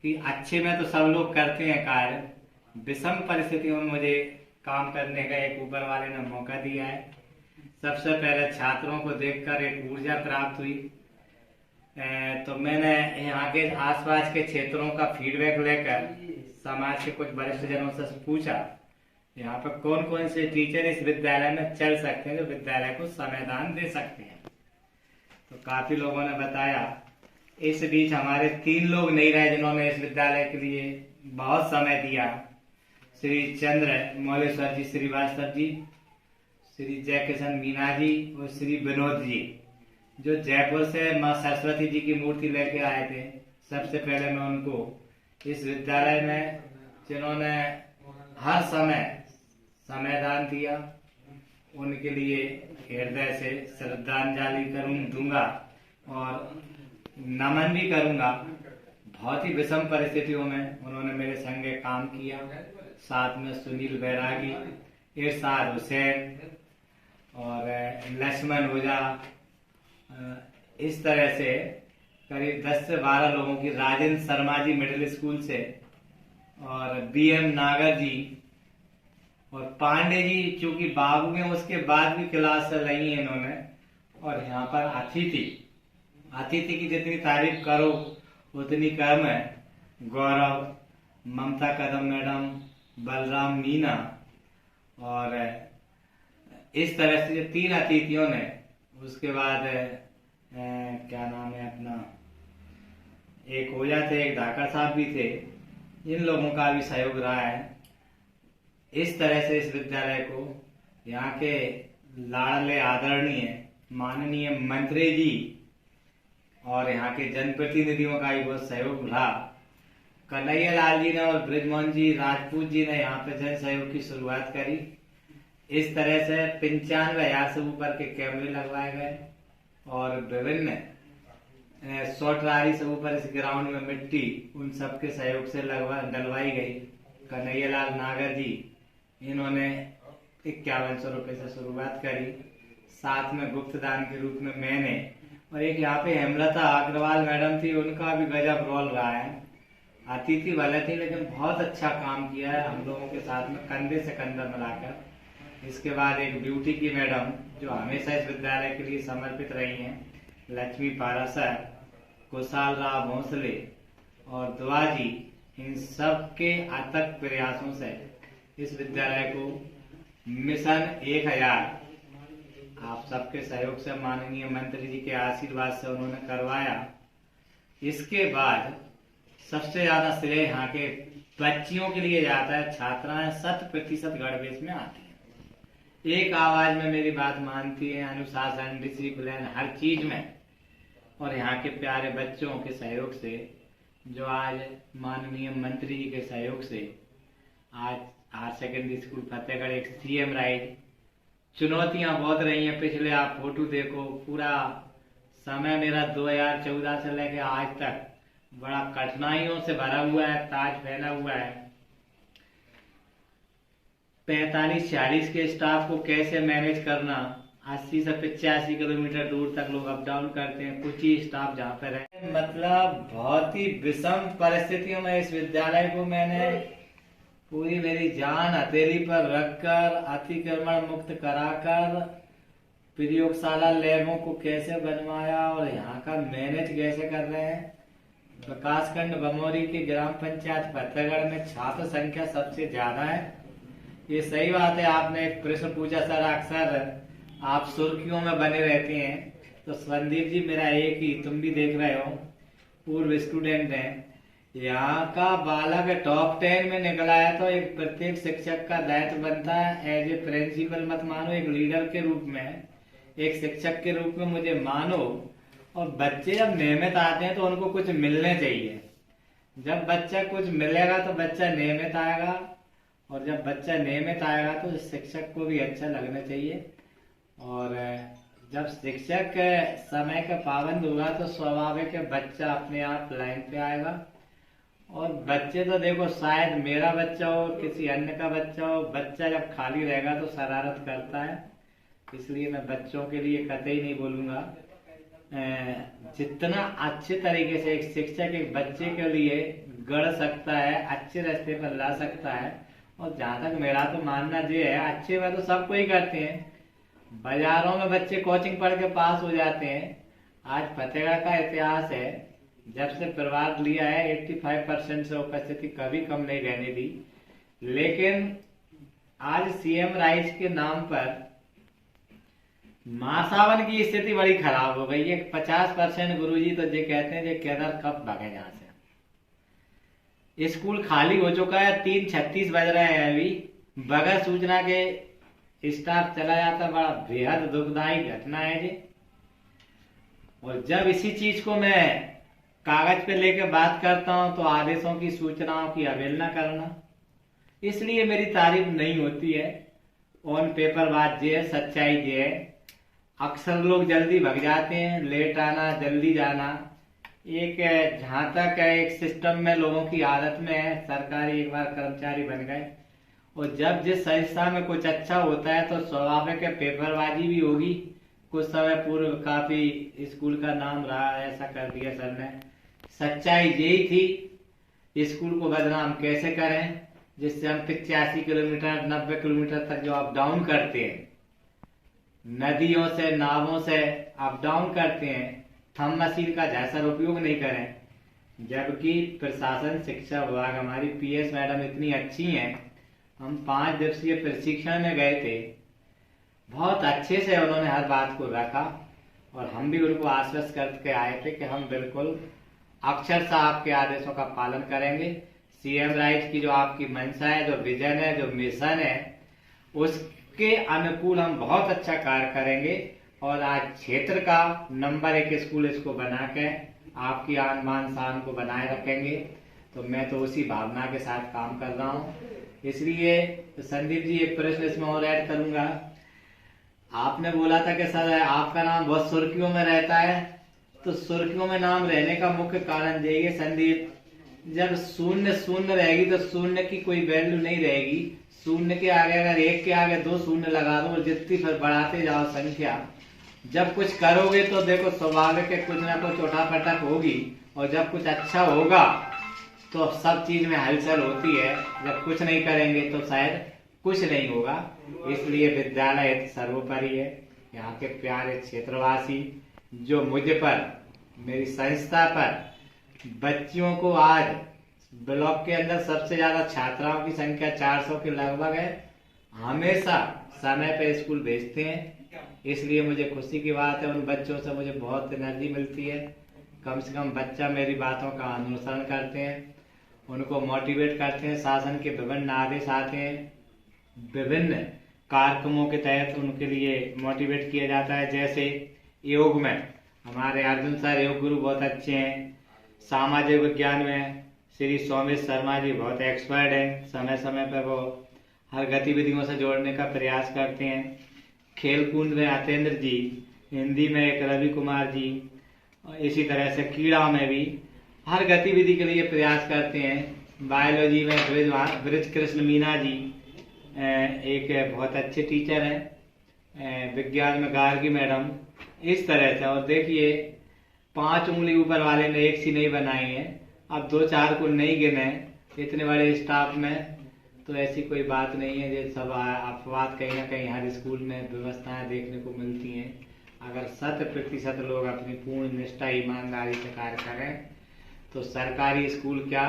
S3: कि अच्छे में तो सब लोग करते हैं कार्य, विषम परिस्थितियों में मुझे काम करने का एक ऊपर वाले ने मौका दिया है। सबसे पहले छात्रों को देखकर एक ऊर्जा प्राप्त हुई। तो मैंने यहाँ के आसपास के क्षेत्रों का फीडबैक लेकर समाज के कुछ वरिष्ठ जनों से पूछा यहाँ पर कौन कौन से टीचर इस विद्यालय में चल सकते हैं जो विद्यालय को समयदान दे सकते हैं। तो काफी लोगों ने बताया। इस बीच हमारे 3 लोग नहीं रहे जिन्होंने इस विद्यालय के लिए बहुत समय दिया। श्री चंद्र मौलेश्वर जी श्रीवास्तव जी, श्री जय किशन मीना जी और श्री विनोद जी, जो जयपुर से माँ सरस्वती जी की मूर्ति लेके आए थे। सबसे पहले मैं उनको इस विद्यालय में जिन्होंने हर समय समयदान दिया उनके लिए हृदय से श्रद्धांजलि दूंगा और नमन भी करूंगा। बहुत ही विषम परिस्थितियों में उन्होंने मेरे संगे काम किया। साथ में सुनील बैरागी, इरशाद हुसैन और लक्ष्मण ओझा, इस तरह से करीब 10 से 12 लोगों की, राजेंद्र शर्मा जी मिडिल स्कूल से और BM नागर जी और पांडे जी चूंकि बाबू में उसके बाद भी क्लास रही है इन्होंने। और यहाँ पर अतिथि की जितनी तारीफ करो उतनी कम है। गौरव, ममता कदम मैडम, बलराम मीना और इस तरह से 3 अतिथियों ने। उसके बाद क्या नाम है अपना, एक ओझा थे, एक धाकर साहब भी थे। इन लोगों का भी सहयोग रहा है। इस तरह से इस विद्यालय को यहाँ के लाडले आदरणीय माननीय मंत्री जी और यहाँ के जनप्रतिनिधियों का भी बहुत सहयोग रहा। कन्हैया लाल जी ने और ब्रिजमोहन जी राजपूत जी ने यहाँ पे जन सहयोग की शुरुआत करी। इस तरह से 95,000 से ऊपर के कैमरे लगवाए गए और विभिन्न 100 ट्राली से ऊपर इस ग्राउंड में मिट्टी उन सबके सहयोग से डलवाई गई। कन्हैया लाल नागर जी इन्होंने 5100 रुपये से शुरुआत करी। साथ में गुप्त दान के रूप में मैंने और एक यहाँ पे हेमलता अग्रवाल मैडम थी, उनका भी गजब रोल रहा है। अतिथि भले थी लेकिन बहुत अच्छा काम किया है हम लोगों के साथ में कंधे से कंधा मिलाकर। इसके बाद एक ब्यूटी की मैडम जो हमेशा इस विद्यालय के लिए समर्पित रही हैं, लक्ष्मी पारासर, कुशाल राव भोंसले और दुआ जी। इन सब के अथक प्रयासों से इस विद्यालय को मिशन 1000 आप सबके सहयोग से, माननीय मंत्री जी के आशीर्वाद से उन्होंने करवाया। इसके बाद सबसे ज्यादा श्रेय यहाँ के बच्चियों के लिए जाता है। छात्राएं 100% गणवेश में आती हैं, एक आवाज में मेरी बात मानती है, अनुशासन, डिसिप्लिन हर चीज में। और यहाँ के प्यारे बच्चों के सहयोग से, जो आज माननीय मंत्री जी के सहयोग से आज हायर सेकेंडरी स्कूल फतेहगढ़ एक CM राइड। चुनौतियां बहुत रही हैं पिछले, आप फोटो देखो, पूरा समय मेरा 2014 से लेकर आज तक बड़ा कठिनाइयों से भरा हुआ है, ताज फैला हुआ है। 45-46 के स्टाफ को कैसे मैनेज करना, 80 से 85 किलोमीटर दूर तक लोग अप डाउन करते हैं, कुछ ही स्टाफ जहाँ पे रहे। मतलब बहुत ही विषम परिस्थितियों में इस विद्यालय को मैंने पूरी मेरी जान हथेली पर रखकर अतिक्रमण मुक्त कराकर प्रयोगशाला लैबों को कैसे बनवाया और यहाँ का मैनेज कैसे कर रहे हैं। विकासखंड बमोरी की ग्राम पंचायत फतेहगढ़ में छात्र संख्या सबसे ज्यादा है। ये सही बात है। आपने एक प्रश्न पूछा सर, अक्सर आप सुर्खियों में बने रहते हैं, तो संदीप जी मेरा एक ही, तुम भी देख रहे हो, पूर्व स्टूडेंट हैं। यहाँ का बालक टॉप 10 में निकला है तो एक प्रत्येक शिक्षक का दायित्व बनता है, एज ए प्रिंसिपल मत मानो, एक लीडर के रूप में, एक शिक्षक के रूप में मुझे मानो। और बच्चे जब नियमित आते हैं तो उनको कुछ मिलने चाहिए। जब बच्चा कुछ मिलेगा तो बच्चा नियमित आएगा, और जब बच्चा नियमित आएगा तो शिक्षक को भी अच्छा लगना चाहिए। और जब शिक्षक समय का पाबंद होगा तो स्वाभाविक है बच्चा अपने आप लाइन पे आएगा। और बच्चे तो देखो, शायद मेरा बच्चा हो, किसी अन्य का बच्चा हो, बच्चा जब खाली रहेगा तो शरारत करता है। इसलिए मैं बच्चों के लिए कतई नहीं बोलूंगा। जितना अच्छे तरीके से एक शिक्षक एक बच्चे के लिए गढ़ सकता है, अच्छे रास्ते पर ला सकता है। और जहां तक मेरा तो मानना ये है, अच्छे में तो सब कोई करते हैं। बाजारों में बच्चे कोचिंग पढ़ के पास हो जाते हैं। आज फतेहगढ़ का इतिहास है, जब से प्रवाद लिया है 85% से उपस्थिति कभी कम नहीं रहने दी। लेकिन आज सीएम राइज के नाम पर महासावन की स्थिति बड़ी खराब हो गई है। 50% गुरुजी तो ये कहते हैं ये केदार कब भागे यहाँ से। स्कूल खाली हो चुका है, 3:36 बज रहे हैं अभी, बगैर सूचना के स्टाफ चला जाता। बड़ा बेहद दुखदायी घटना है ये। और जब इसी चीज को मैं कागज पे लेके बात करता हूं तो आदेशों की सूचनाओं की अवहेलना करना, इसलिए मेरी तारीफ नहीं होती है। ऑन पेपर बात ये है, सच्चाई ये है। अक्सर लोग जल्दी भग जाते हैं, लेट आना जल्दी जाना, एक जहां तक एक सिस्टम में लोगों की आदत में है। सरकारी एक बार कर्मचारी बन गए, और जब जिस संस्था में कुछ अच्छा होता है तो स्वाभाविक है पेपरबाजी भी होगी। कुछ समय पूर्व काफी स्कूल का नाम रहा, ऐसा कर दिया सर ने। सच्चाई यही थी, स्कूल को बदनाम कैसे करें जिससे हम 85 किलोमीटर 90 किलोमीटर तक जो अप डाउन करते हैं, नदियों से नावों से अप डाउन करते हैं, थंब मशीन का जैसा उपयोग नहीं करें। जबकि प्रशासन शिक्षा विभाग हमारी पीएस मैडम इतनी अच्छी हैं। हम 5 दिवसीय प्रशिक्षण में गए थे, बहुत अच्छे से उन्होंने हर बात को रखा, और हम भी उनको आश्वस्त करके आए थे कि हम बिल्कुल अक्षरशः आपके आदेशों का पालन करेंगे। सीएम राइज की जो आपकी मंशा है, जो विजन है, जो मिशन है, उसके अनुकूल हम बहुत अच्छा कार्य करेंगे। और आज क्षेत्र का नंबर 1 स्कूल इसको बना के आपकी आन मान शान को बनाए रखेंगे। तो मैं तो उसी भावना के साथ काम कर रहा हूँ। इसलिए संदीप जी एक प्रश्न इसमें और ऐड करूंगा। आपने बोला था कि सर आपका नाम बहुत सुर्खियों में रहता है, तो सुर्खियों में नाम रहने का मुख्य कारण यही है संदीप, जब शून्य शून्य रहेगी तो शून्य की कोई वैल्यू नहीं रहेगी। शून्य के आगे अगर 1 के आगे 2 शून्य लगा दो, और जितनी फिर बढ़ाते जाओ संख्या, जब कुछ करोगे तो देखो स्वाभाविक है कुछ ना कुछ उठापटक होगी। और जब कुछ अच्छा होगा तो सब चीज में हलचल होती है, जब कुछ नहीं करेंगे तो शायद कुछ नहीं होगा। इसलिए विद्यालय सर्वोपरि है। यहाँ के प्यारे क्षेत्रवासी जो मुझ पर, मेरी संस्था पर, बच्चियों को आज ब्लॉक के अंदर सबसे ज्यादा छात्राओं की संख्या 400 के लगभग है, हमेशा समय पे स्कूल भेजते हैं। इसलिए मुझे खुशी की बात है, उन बच्चों से मुझे बहुत एनर्जी मिलती है। कम से कम बच्चा मेरी बातों का अनुसरण करते हैं, उनको मोटिवेट करते हैं। शासन के विभिन्न आदेश आते हैं, विभिन्न कार्यक्रमों के तहत उनके लिए मोटिवेट किया जाता है। जैसे योग में हमारे अर्जुन सर योग गुरु बहुत अच्छे हैं। सामाजिक विज्ञान में श्री सौमित शर्मा जी बहुत एक्सपर्ट हैं। समय समय पर वो हर गतिविधियों से जोड़ने का प्रयास करते हैं। खेलकूद में अतेंद्र जी, हिंदी में एक रवि कुमार जी, और इसी तरह से कीड़ा में भी हर गतिविधि के लिए प्रयास करते हैं। बायोलॉजी में ब्रिज कृष्ण मीना जी एक बहुत अच्छे टीचर हैं। विज्ञान में गार्गी मैडम, इस तरह से। और देखिए 5 उंगली ऊपर वाले ने एक सी नहीं बनाई है, अब 2-4 को नहीं गिने इतने बड़े स्टाफ में, तो ऐसी कोई बात नहीं है। ये सब अपवाद कहीं ना कहीं हर स्कूल में व्यवस्थाएं देखने को मिलती हैं। अगर 100% लोग अपनी पूर्ण निष्ठा ईमानदारी से कार्य करें तो सरकारी स्कूल क्या,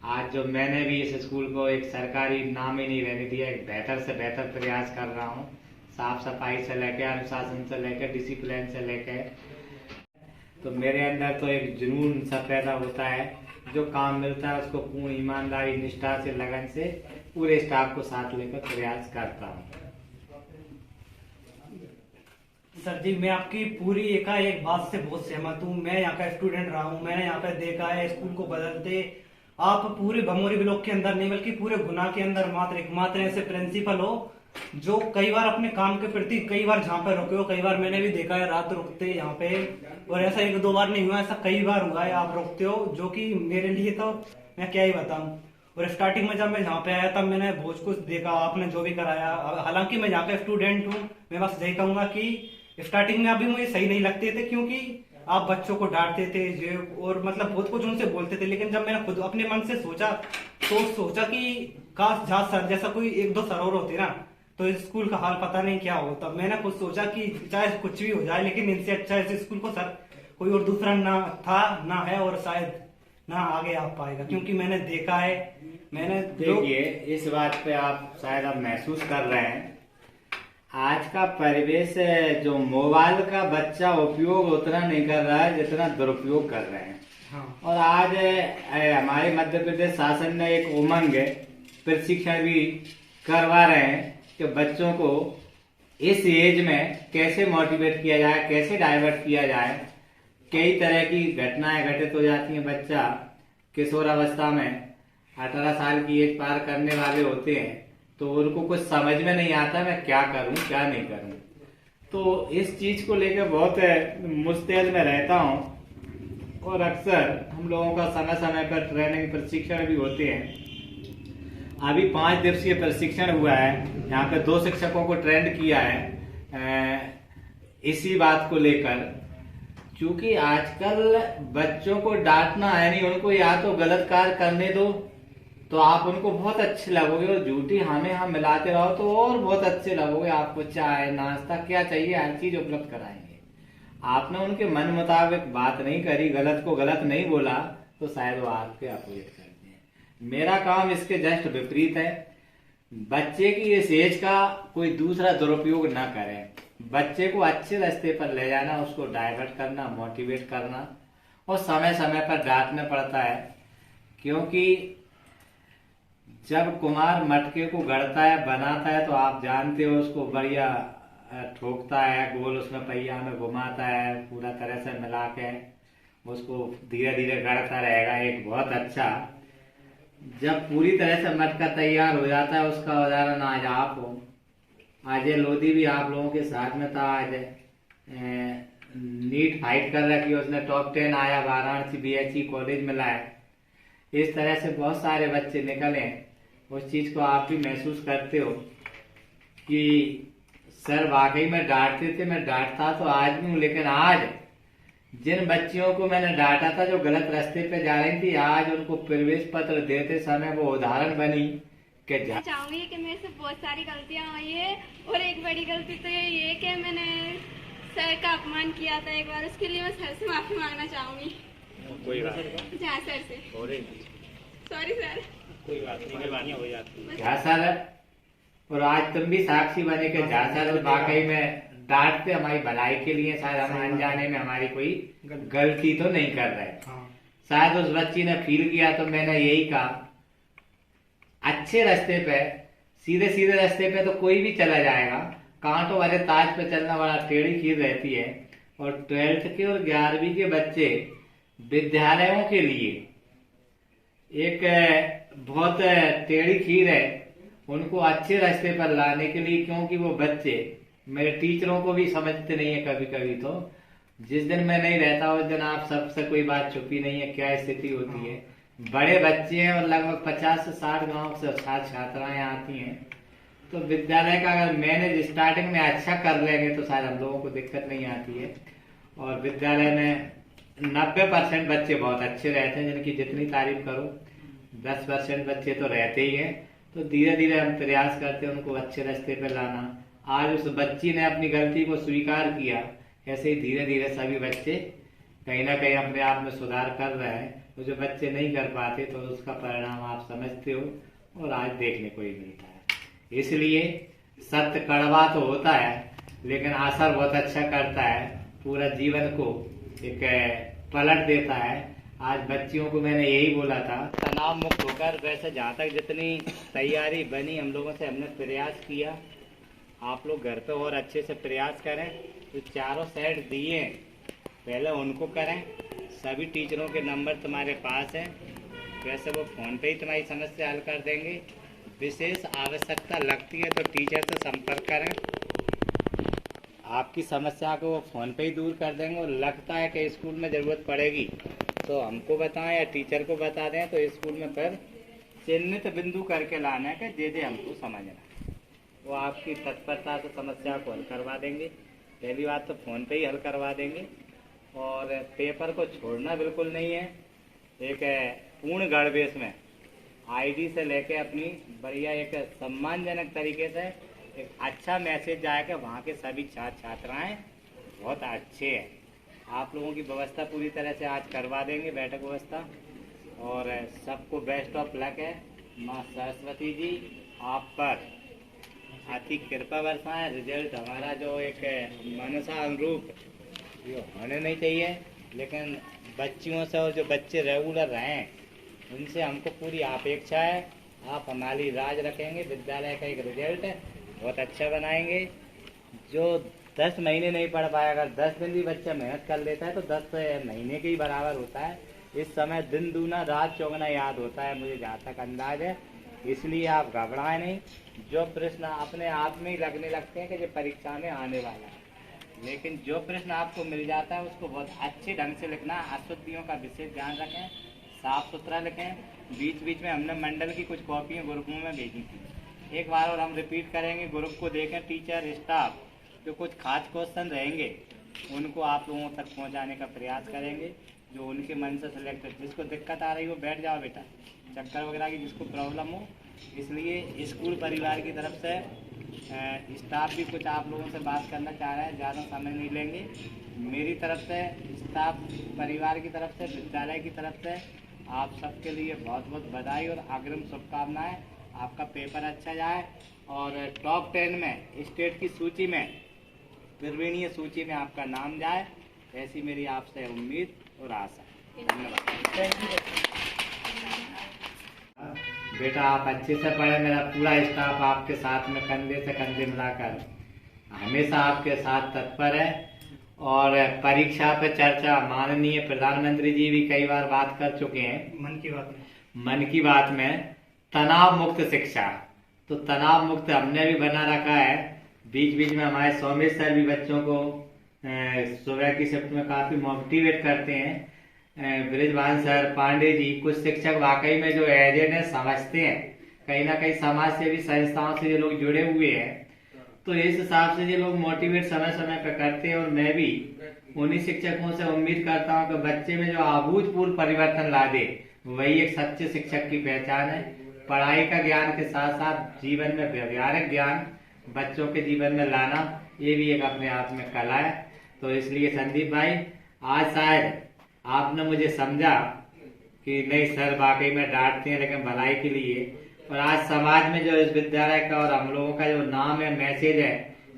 S3: आज जो मैंने भी इस स्कूल को एक सरकारी नाम ही नहीं रहने दिया, एक बेहतर से बेहतर प्रयास कर रहा हूँ। साफ सफाई से लेकर, अनुशासन से लेकर, डिसिप्लिन से लेकर, तो मेरे अंदर तो एक जुनून सा पैदा होता है। जो काम मिलता है उसको पूर्ण ईमानदारी, निष्ठा से, लगन से पूरे स्टाफ को साथ लेकर प्रयास करता हूँ।
S1: सर जी, मैं आपकी पूरी एक बात से बहुत सहमत हूँ। मैं यहाँ का स्टूडेंट रहा हूँ, मैंने यहाँ पे देखा है स्कूल को बदलते। आप पूरे भमोरी ब्लॉक के अंदर नहीं बल्कि पूरे गुना के अंदर एकमात्र ऐसे प्रिंसिपल हो जो कई बार अपने काम के प्रति कई बार जहाँ पे रुके हो। कई बार मैंने भी देखा है रात रुकते यहाँ पे, और ऐसा एक दो बार नहीं हुआ, ऐसा कई बार हुआ है आप रुकते हो, जो कि मेरे लिए तो मैं क्या ही बताऊं। और स्टार्टिंग में जब मैं यहाँ पे आया तब मैंने बहुत कुछ देखा, आपने जो भी कराया। हालांकि मैं यहाँ पे स्टूडेंट हूँ, मैं बस यही कहूंगा कि स्टार्टिंग में अभी मुझे सही नहीं लगते थे, क्योंकि आप बच्चों को डांटते थे और मतलब बहुत कुछ उनसे बोलते थे। लेकिन जब मैंने खुद अपने मन से सोचा तो सोचा कि काश जहाँ सर जैसा कोई एक दो सर और होते ना तो इस स्कूल का हाल पता नहीं क्या होता। मैंने खुद सोचा कि चाहे कुछ भी हो जाए लेकिन इनसे अच्छा इस स्कूल को सर कोई और दूसरा ना था ना है और शायद ना आगे आ पाएगा, क्योंकि मैंने देखा है। मैंने
S3: देखिए, इस बात पे आप शायद आप महसूस कर रहे हैं, आज का परिवेश जो मोबाइल का बच्चा उपयोग उतना नहीं कर रहा है जितना दुरुपयोग कर रहे हैं।
S1: हाँ।
S3: और आज हमारे मध्य प्रदेश शासन ने एक उमंग प्रशिक्षण भी करवा रहे हैं कि बच्चों को इस एज में कैसे मोटिवेट किया जाए, कैसे डाइवर्ट किया जाए। कई तरह की घटनाएं घटित हो जाती हैं। बच्चा किशोरावस्था में 18 साल की एज पार करने वाले होते हैं तो उनको कुछ समझ में नहीं आता मैं क्या करूं क्या नहीं करूं। तो इस चीज को लेकर बहुत मुस्तैद में रहता हूं और अक्सर हम लोगों का समय समय पर ट्रेनिंग प्रशिक्षण भी होते हैं। अभी 5 दिवसीय प्रशिक्षण हुआ है, यहाँ पे 2 शिक्षकों को ट्रेंड किया है इसी बात को लेकर। क्योंकि आजकल बच्चों को डांटना है नहीं, उनको या तो गलत कार्य करने दो तो आप उनको बहुत अच्छे लगोगे, और झूठी हमें हम मिलाते रहो तो और बहुत अच्छे लगोगे। आपको चाय नाश्ता क्या चाहिए हर चीज उपलब्ध कराएंगे। आपने उनके मन मुताबिक बात नहीं करी, गलत को गलत नहीं बोला तो शायद वो आपके अपोजिट करते हैं। मेरा काम इसके जस्ट विपरीत है। बच्चे की इस एज का कोई दूसरा दुरुपयोग ना करे, बच्चे को अच्छे रास्ते पर ले जाना, उसको डाइवर्ट करना, मोटिवेट करना, और समय समय पर डांटना पड़ता है। क्योंकि जब कुम्हार मटके को गढ़ता है, बनाता है, तो आप जानते हो उसको बढ़िया ठोकता है, गोल उसमें पहिया में घुमाता है, पूरा तरह से मिला के उसको धीरे धीरे गढ़ता रहेगा एक बहुत अच्छा। जब पूरी तरह से मटका तैयार हो जाता है, उसका उदाहरण आज आप हो। अजय लोधी भी आप लोगों के साथ में था। आज नीट फाइट कर रखी, उसने टॉप 10 आया, वाराणसी BHE कॉलेज में लाया। इस तरह से बहुत सारे बच्चे निकले। उस चीज को आप भी महसूस करते हो कि सर वाकई में डांटते थे, मैं डांटता तो आज भी हूँ, लेकिन आज जिन बच्चियों को मैंने डांटा था जो गलत रास्ते पे जा रही थी, आज उनको प्रवेश पत्र देते समय वो उदाहरण बनी कि
S4: चाहूंगी कि मेरे से बहुत सारी गलतियां हुई है, और एक बड़ी गलती तो ये कि मैंने सर का अपमान किया था एक बार। उसके लिए मैं सर से माफी मांगना चाहूंगी।
S2: कोई बात नहीं।
S4: जहाँ सर से सॉरी सर,
S2: कोई बात नहीं, हो जाती है।
S3: झा सर, और आज तुम भी साक्षी बने कि झा सर वाकई में डांटते हमारी भलाई के लिए। शायद हम अनजाने में हमारी कोई गलती तो नहीं कर रहे। शायद उस बच्ची ने फील किया तो मैंने यही कहा, अच्छे रास्ते पे, सीधे सीधे रास्ते पे तो कोई भी चला जाएगा, कांटों वाले ताज पे चलना बड़ा टेढ़ी खीर रहती है। और 12th के और 11वीं के बच्चे विद्यालयों के लिए एक बहुत टेढ़ी खीर है, उनको अच्छे रास्ते पर लाने के लिए। क्योंकि वो बच्चे मेरे टीचरों को भी समझते नहीं है कभी कभी। तो जिस दिन मैं नहीं रहता उस दिन आप सबसे कोई बात छुपी नहीं है, क्या स्थिति होती है। बड़े बच्चे हैं और लगभग 50 से 60 गांव से छात्र छात्राएं आती हैं। तो विद्यालय का अगर मैनेज स्टार्टिंग में अच्छा कर लेंगे तो शायद हम लोगों को दिक्कत नहीं आती है। और विद्यालय में 90% बच्चे बहुत अच्छे रहते हैं, जिनकी जितनी तारीफ करो। 10% बच्चे तो रहते ही हैं। तो धीरे धीरे हम प्रयास करते हैं उनको अच्छे रास्ते पे लाना। आज उस बच्ची ने अपनी गलती को स्वीकार किया, ऐसे ही धीरे धीरे सभी बच्चे कहीं ना कहीं अपने आप में सुधार कर रहे हैं। तो जो बच्चे नहीं कर पाते तो उसका परिणाम आप समझते हो और आज देखने को ही मिलता है। इसलिए सत्य कड़वा तो होता है लेकिन असर बहुत अच्छा करता है, पूरा जीवन को एक पलट देता है। आज बच्चियों को मैंने यही बोला था, तनाव मुक्त होकर, वैसे जहाँ तक जितनी तैयारी बनी हम लोगों से हमने प्रयास किया, आप लोग घर पे और अच्छे से प्रयास करें। तो चारों सेट दिए पहले उनको करें। सभी टीचरों के नंबर तुम्हारे पास हैं, वैसे वो फ़ोन पे ही तुम्हारी समस्या हल कर देंगे। विशेष आवश्यकता लगती है तो टीचर से संपर्क करें, आपकी समस्या को वो फ़ोन पे ही दूर कर देंगे। और लगता है कि स्कूल में ज़रूरत पड़ेगी तो हमको बताएं या टीचर को बता दें, तो स्कूल में फिर चिन्हित बिंदु करके लाना है कि दे हमको समझना है। वो आपकी तत्परता से समस्या को हल करवा देंगे। पहली बात तो फ़ोन पे ही हल करवा देंगे। और पेपर को छोड़ना बिल्कुल नहीं है। एक पूर्ण गणवेश में आईडी से लेके अपनी बढ़िया एक सम्मानजनक तरीके से एक अच्छा मैसेज जाएगा। वहाँ के सभी छात्र छात्राएँ बहुत अच्छे हैं। आप लोगों की व्यवस्था पूरी तरह से आज करवा देंगे, बैठक व्यवस्था। और सबको बेस्ट ऑफ लक है। माँ सरस्वती जी आप पर अति कृपा बरसाएं। रिजल्ट हमारा जो एक मनसा अनुरूप ये होने नहीं चाहिए, लेकिन बच्चियों से और जो बच्चे रेगुलर रहें उनसे हमको पूरी अपेक्षा है। आप हमारी राज रखेंगे, विद्यालय का एक रिजल्ट बहुत अच्छा बनाएंगे। जो 10 महीने नहीं पढ़ पाया, अगर 10 दिन भी बच्चा मेहनत कर लेता है तो 10 महीने के ही बराबर होता है। इस समय दिन दूना रात चौगुना याद होता है, मुझे जहाँ तक अंदाज है। इसलिए आप घबराएं नहीं। जो प्रश्न अपने आप में ही लगने लगते हैं कि जो परीक्षा में आने वाला है, लेकिन जो प्रश्न आपको मिल जाता है उसको बहुत अच्छे ढंग से लिखना। अशुद्धियों का विशेष ध्यान रखें, साफ सुथरा लिखें। बीच बीच में हमने मंडल की कुछ कॉपियाँ ग्रुपों में भेजी थी, एक बार और हम रिपीट करेंगे। ग्रुप को देखें, टीचर स्टाफ जो कुछ खास क्वेश्चन रहेंगे उनको आप लोगों तक पहुंचाने का प्रयास करेंगे, जो उनके मन से सिलेक्टेड। जिसको दिक्कत आ रही हो बैठ जाओ बेटा, चक्कर वगैरह की जिसको प्रॉब्लम हो। इसलिए स्कूल परिवार की तरफ से स्टाफ भी कुछ आप लोगों से बात करना चाह रहे हैं, ज़्यादा समय नहीं लेंगे। मेरी तरफ से, स्टाफ परिवार की तरफ से, विद्यालय की तरफ से आप सबके लिए बहुत बहुत बधाई और अग्रिम शुभकामनाएं। आपका पेपर अच्छा जाए और टॉप 10 में स्टेट की सूची में, प्रवीणीय सूची में आपका नाम जाए, ऐसी मेरी आपसे उम्मीद और आशा। धन्यवाद। बेटा आप अच्छे से पढ़े, मेरा पूरा स्टाफ आपके साथ में कंधे से कंधे मिलाकर हमेशा आपके साथ तत्पर है। और परीक्षा पे चर्चा माननीय प्रधानमंत्री जी भी कई बार बात कर चुके हैं मन की बात में तनाव मुक्त शिक्षा। तो तनाव मुक्त हमने भी बना रखा है। बीच बीच में हमारे सौम्य सर भी बच्चों को सुबह की शिफ्ट में काफी मोटिवेट करते हैं। ब्रिजभान सर, पांडे जी, कुछ शिक्षक वाकई में जो एजेड है समझते हैं। कहीं ना कहीं समाज सेवी संस्थाओं से ये लोग जुड़े हुए हैं, तो इस हिसाब से ये लोग मोटिवेट समय समय पर करते हैं। और मैं भी उन्हीं शिक्षकों से उम्मीद करता हूं कि बच्चे में जो अभूतपूर्व परिवर्तन ला दे, वही एक सच्चे शिक्षक की पहचान है। पढ़ाई का ज्ञान के साथ साथ जीवन में व्यवहारिक ज्ञान बच्चों के जीवन में लाना, ये भी एक अपने आप में कला है। तो इसलिए संदीप भाई, आज शायद आपने मुझे समझा कि नहीं सर वाकई में डांटते हैं लेकिन भलाई के लिए। और आज समाज में जो इस विद्यालय का और हम लोगों का जो नाम है, मैसेज है,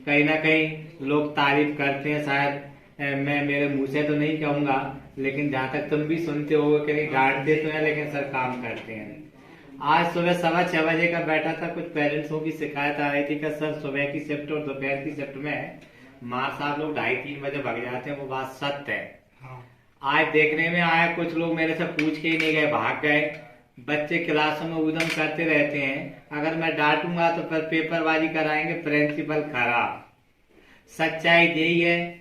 S3: कहीं ना कहीं लोग तारीफ करते हैं। शायद मैं मेरे मुंह से तो नहीं कहूंगा, लेकिन जहाँ तक तुम भी सुनते हो कि नहीं डांटते तो हैं लेकिन सर काम करते हैं। आज सुबह 6:15 बजे का बैठा था, कुछ पेरेंट्सों की शिकायत आ रही थी कि सर सुबह की शिफ्ट और दोपहर की शिफ्ट में माँ साहब लोग 2:30-3 बजे भाग जाते हैं। वो बात सत्य है। आज देखने में आया कुछ लोग मेरे से पूछ के ही नहीं गए, भाग गए। बच्चे क्लासों में उदम करते रहते हैं। अगर मैं डांटूंगा तो फिर पेपरबाजी कराएंगे, प्रिंसिपल खराब। सच्चाई यही है,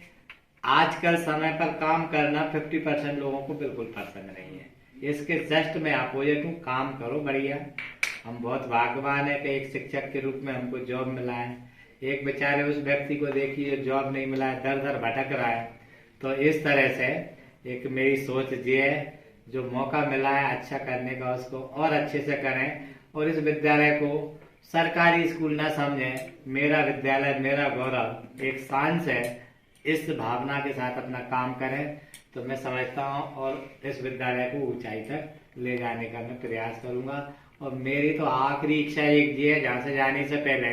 S3: आजकल समय पर काम करना 50% लोगों को बिल्कुल पसंद नहीं है। इसके जस्ट में अपोजिट हूँ, काम करो बढ़िया। हम बहुत भाग्यवान है कि एक शिक्षक के रूप में हमको जॉब मिला है। एक बेचारे उस व्यक्ति को देखिए जो जॉब नहीं मिला है, दर दर भटक रहा है। तो इस तरह से एक मेरी सोच ये है, जो मौका मिला है अच्छा करने का उसको और अच्छे से करें। और इस विद्यालय को सरकारी स्कूल न समझें, मेरा विद्यालय मेरा गौरव, एक शान से इस भावना के साथ अपना काम करें तो मैं समझता हूँ और इस विद्यालय को ऊंचाई तक ले जाने का मैं प्रयास करूंगा। और मेरी तो आखिरी इच्छा एक ये है, जहाँ से जाने से पहले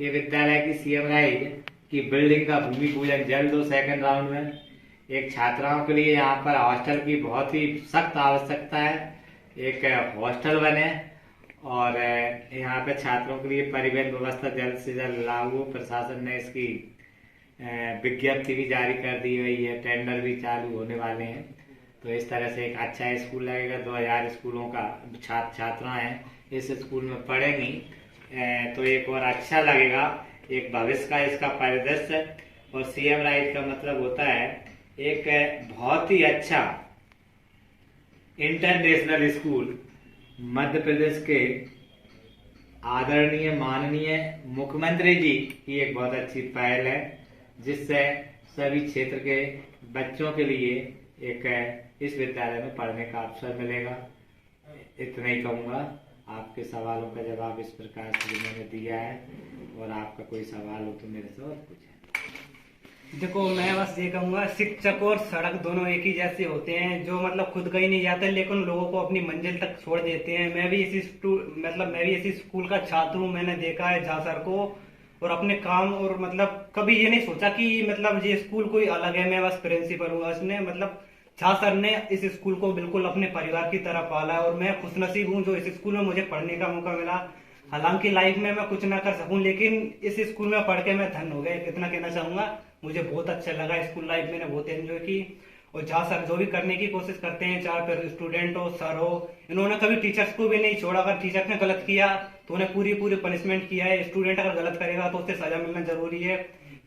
S3: ये विद्यालय की CM राइज की बिल्डिंग का भूमि पूजन जल्द हो, सेकंड राउंड में। एक छात्राओं के लिए यहाँ पर हॉस्टल की बहुत ही सख्त आवश्यकता है। एक हॉस्टल बने और यहाँ पे छात्रों के लिए परिवहन व्यवस्था जल्द से जल्द लागू। प्रशासन ने इसकी विज्ञप्ति भी जारी कर दी हुई है, टेंडर भी चालू होने वाले हैं। तो इस तरह से एक अच्छा स्कूल लगेगा। 2000 स्कूलों का छात्राएं इस स्कूल में पढ़ेंगी तो एक और अच्छा लगेगा, एक भविष्य का इसका परिदृश्य। और सीएम राइट का मतलब होता है एक बहुत ही अच्छा इंटरनेशनल स्कूल। मध्य प्रदेश के आदरणीय माननीय मुख्यमंत्री जी की एक बहुत अच्छी पहल है, जिससे सभी क्षेत्र के बच्चों के लिए एक इस विद्यालय में पढ़ने का अवसर मिलेगा। इतना ही कहूँगा। आपके सवालों का जवाब इस प्रकार से मैंने दिया है, और आपका कोई सवाल हो तो मेरे से और पूछें।
S1: देखो, मैं बस ये कहूंगा, शिक्षक और सड़क दोनों एक ही जैसे होते हैं, जो मतलब खुद कहीं नहीं जाते लेकिन लोगों को अपनी मंजिल तक छोड़ देते हैं। मैं भी इसी स्कूल का छात्र हूँ। मैंने देखा है झांसर को, और अपने काम और मतलब कभी ये नहीं सोचा कि मतलब ये स्कूल कोई अलग है, मैं बस प्रिंसिपल हूँ। उसने मतलब झा सर ने इस स्कूल को बिल्कुल अपने परिवार की तरह पाला है, और मैं खुशनसीब हूँ जो इस स्कूल में मुझे पढ़ने का मौका मिला। हालांकि लाइफ में मैं कुछ ना कर सकूं, लेकिन इस स्कूल में पढ़ के मैं धन्य हो गया, इतना कहना चाहूंगा। मुझे बहुत अच्छा लगा स्कूल लाइफ, मैंने बहुत एंजॉय की। और झा सर जो भी करने की कोशिश करते हैं, चाहे फिर स्टूडेंट हो, सर हो, इन्होंने कभी टीचर्स को भी नहीं छोड़ा। अगर टीचर ने गलत किया तो उन्हें पूरी पनिशमेंट किया है। स्टूडेंट अगर गलत करेगा तो उसे सजा मिलना जरूरी है,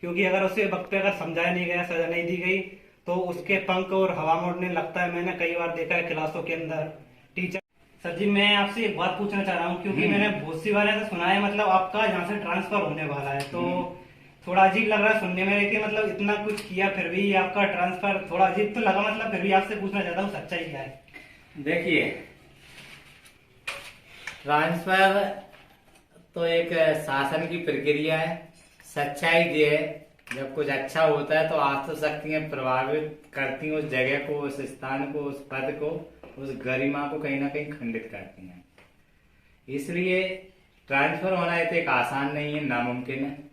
S1: क्योंकि अगर उसे वक्त पे अगर समझाया नहीं गया, सजा नहीं दी गई, तो उसके पंख और हवा में उड़ने लगता है। मैंने कई बार देखा है क्लासों के अंदर टीचर। सर जी, मैं आपसे एक बात पूछना चाह रहा हूँ, क्योंकि मैंने बहुत सी बार ऐसा सुना है, मतलब आपका यहाँ से ट्रांसफर होने वाला है, तो थोड़ा अजीब लग रहा है सुनने में कि मतलब इतना कुछ किया फिर भी आपका ट्रांसफर थोड़ा अजीब तो लगा। मतलब फिर भी आपसे पूछना चाहता हूँ, सच्चाई क्या है?
S3: देखिए, ट्रांसफर तो एक शासन की प्रक्रिया है। सच्चाई ये है, जब कुछ अच्छा होता है तो आर्थिक शक्तियां प्रभावित करती हैं उस जगह को, उस स्थान को, उस पद को, उस गरिमा को कहीं ना कहीं खंडित करती हैं। इसलिए ट्रांसफर होना ये तो एक आसान नहीं है, नामुमकिन है।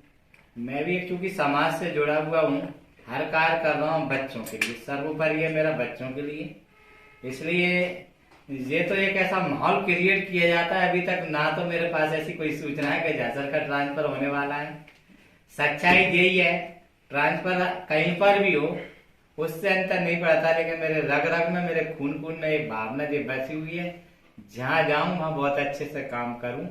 S3: मैं भी चूंकि समाज से जुड़ा हुआ हूँ, हर कार्य कर रहा हूँ बच्चों के लिए, सर्वोपरि है मेरा बच्चों के लिए। इसलिए ये तो एक ऐसा माहौल क्रिएट किया जाता है। अभी तक ना तो मेरे पास ऐसी कोई सूचना है कि झांसर का ट्रांसफर होने वाला है। सच्चाई यही है, ट्रांसफर कहीं पर भी हो उससे अंतर नहीं पड़ता, लेकिन मेरे रग रग में, मेरे खून खून में एक भावना जो बसी हुई है, जहां जाऊं वहां बहुत अच्छे से काम करूं।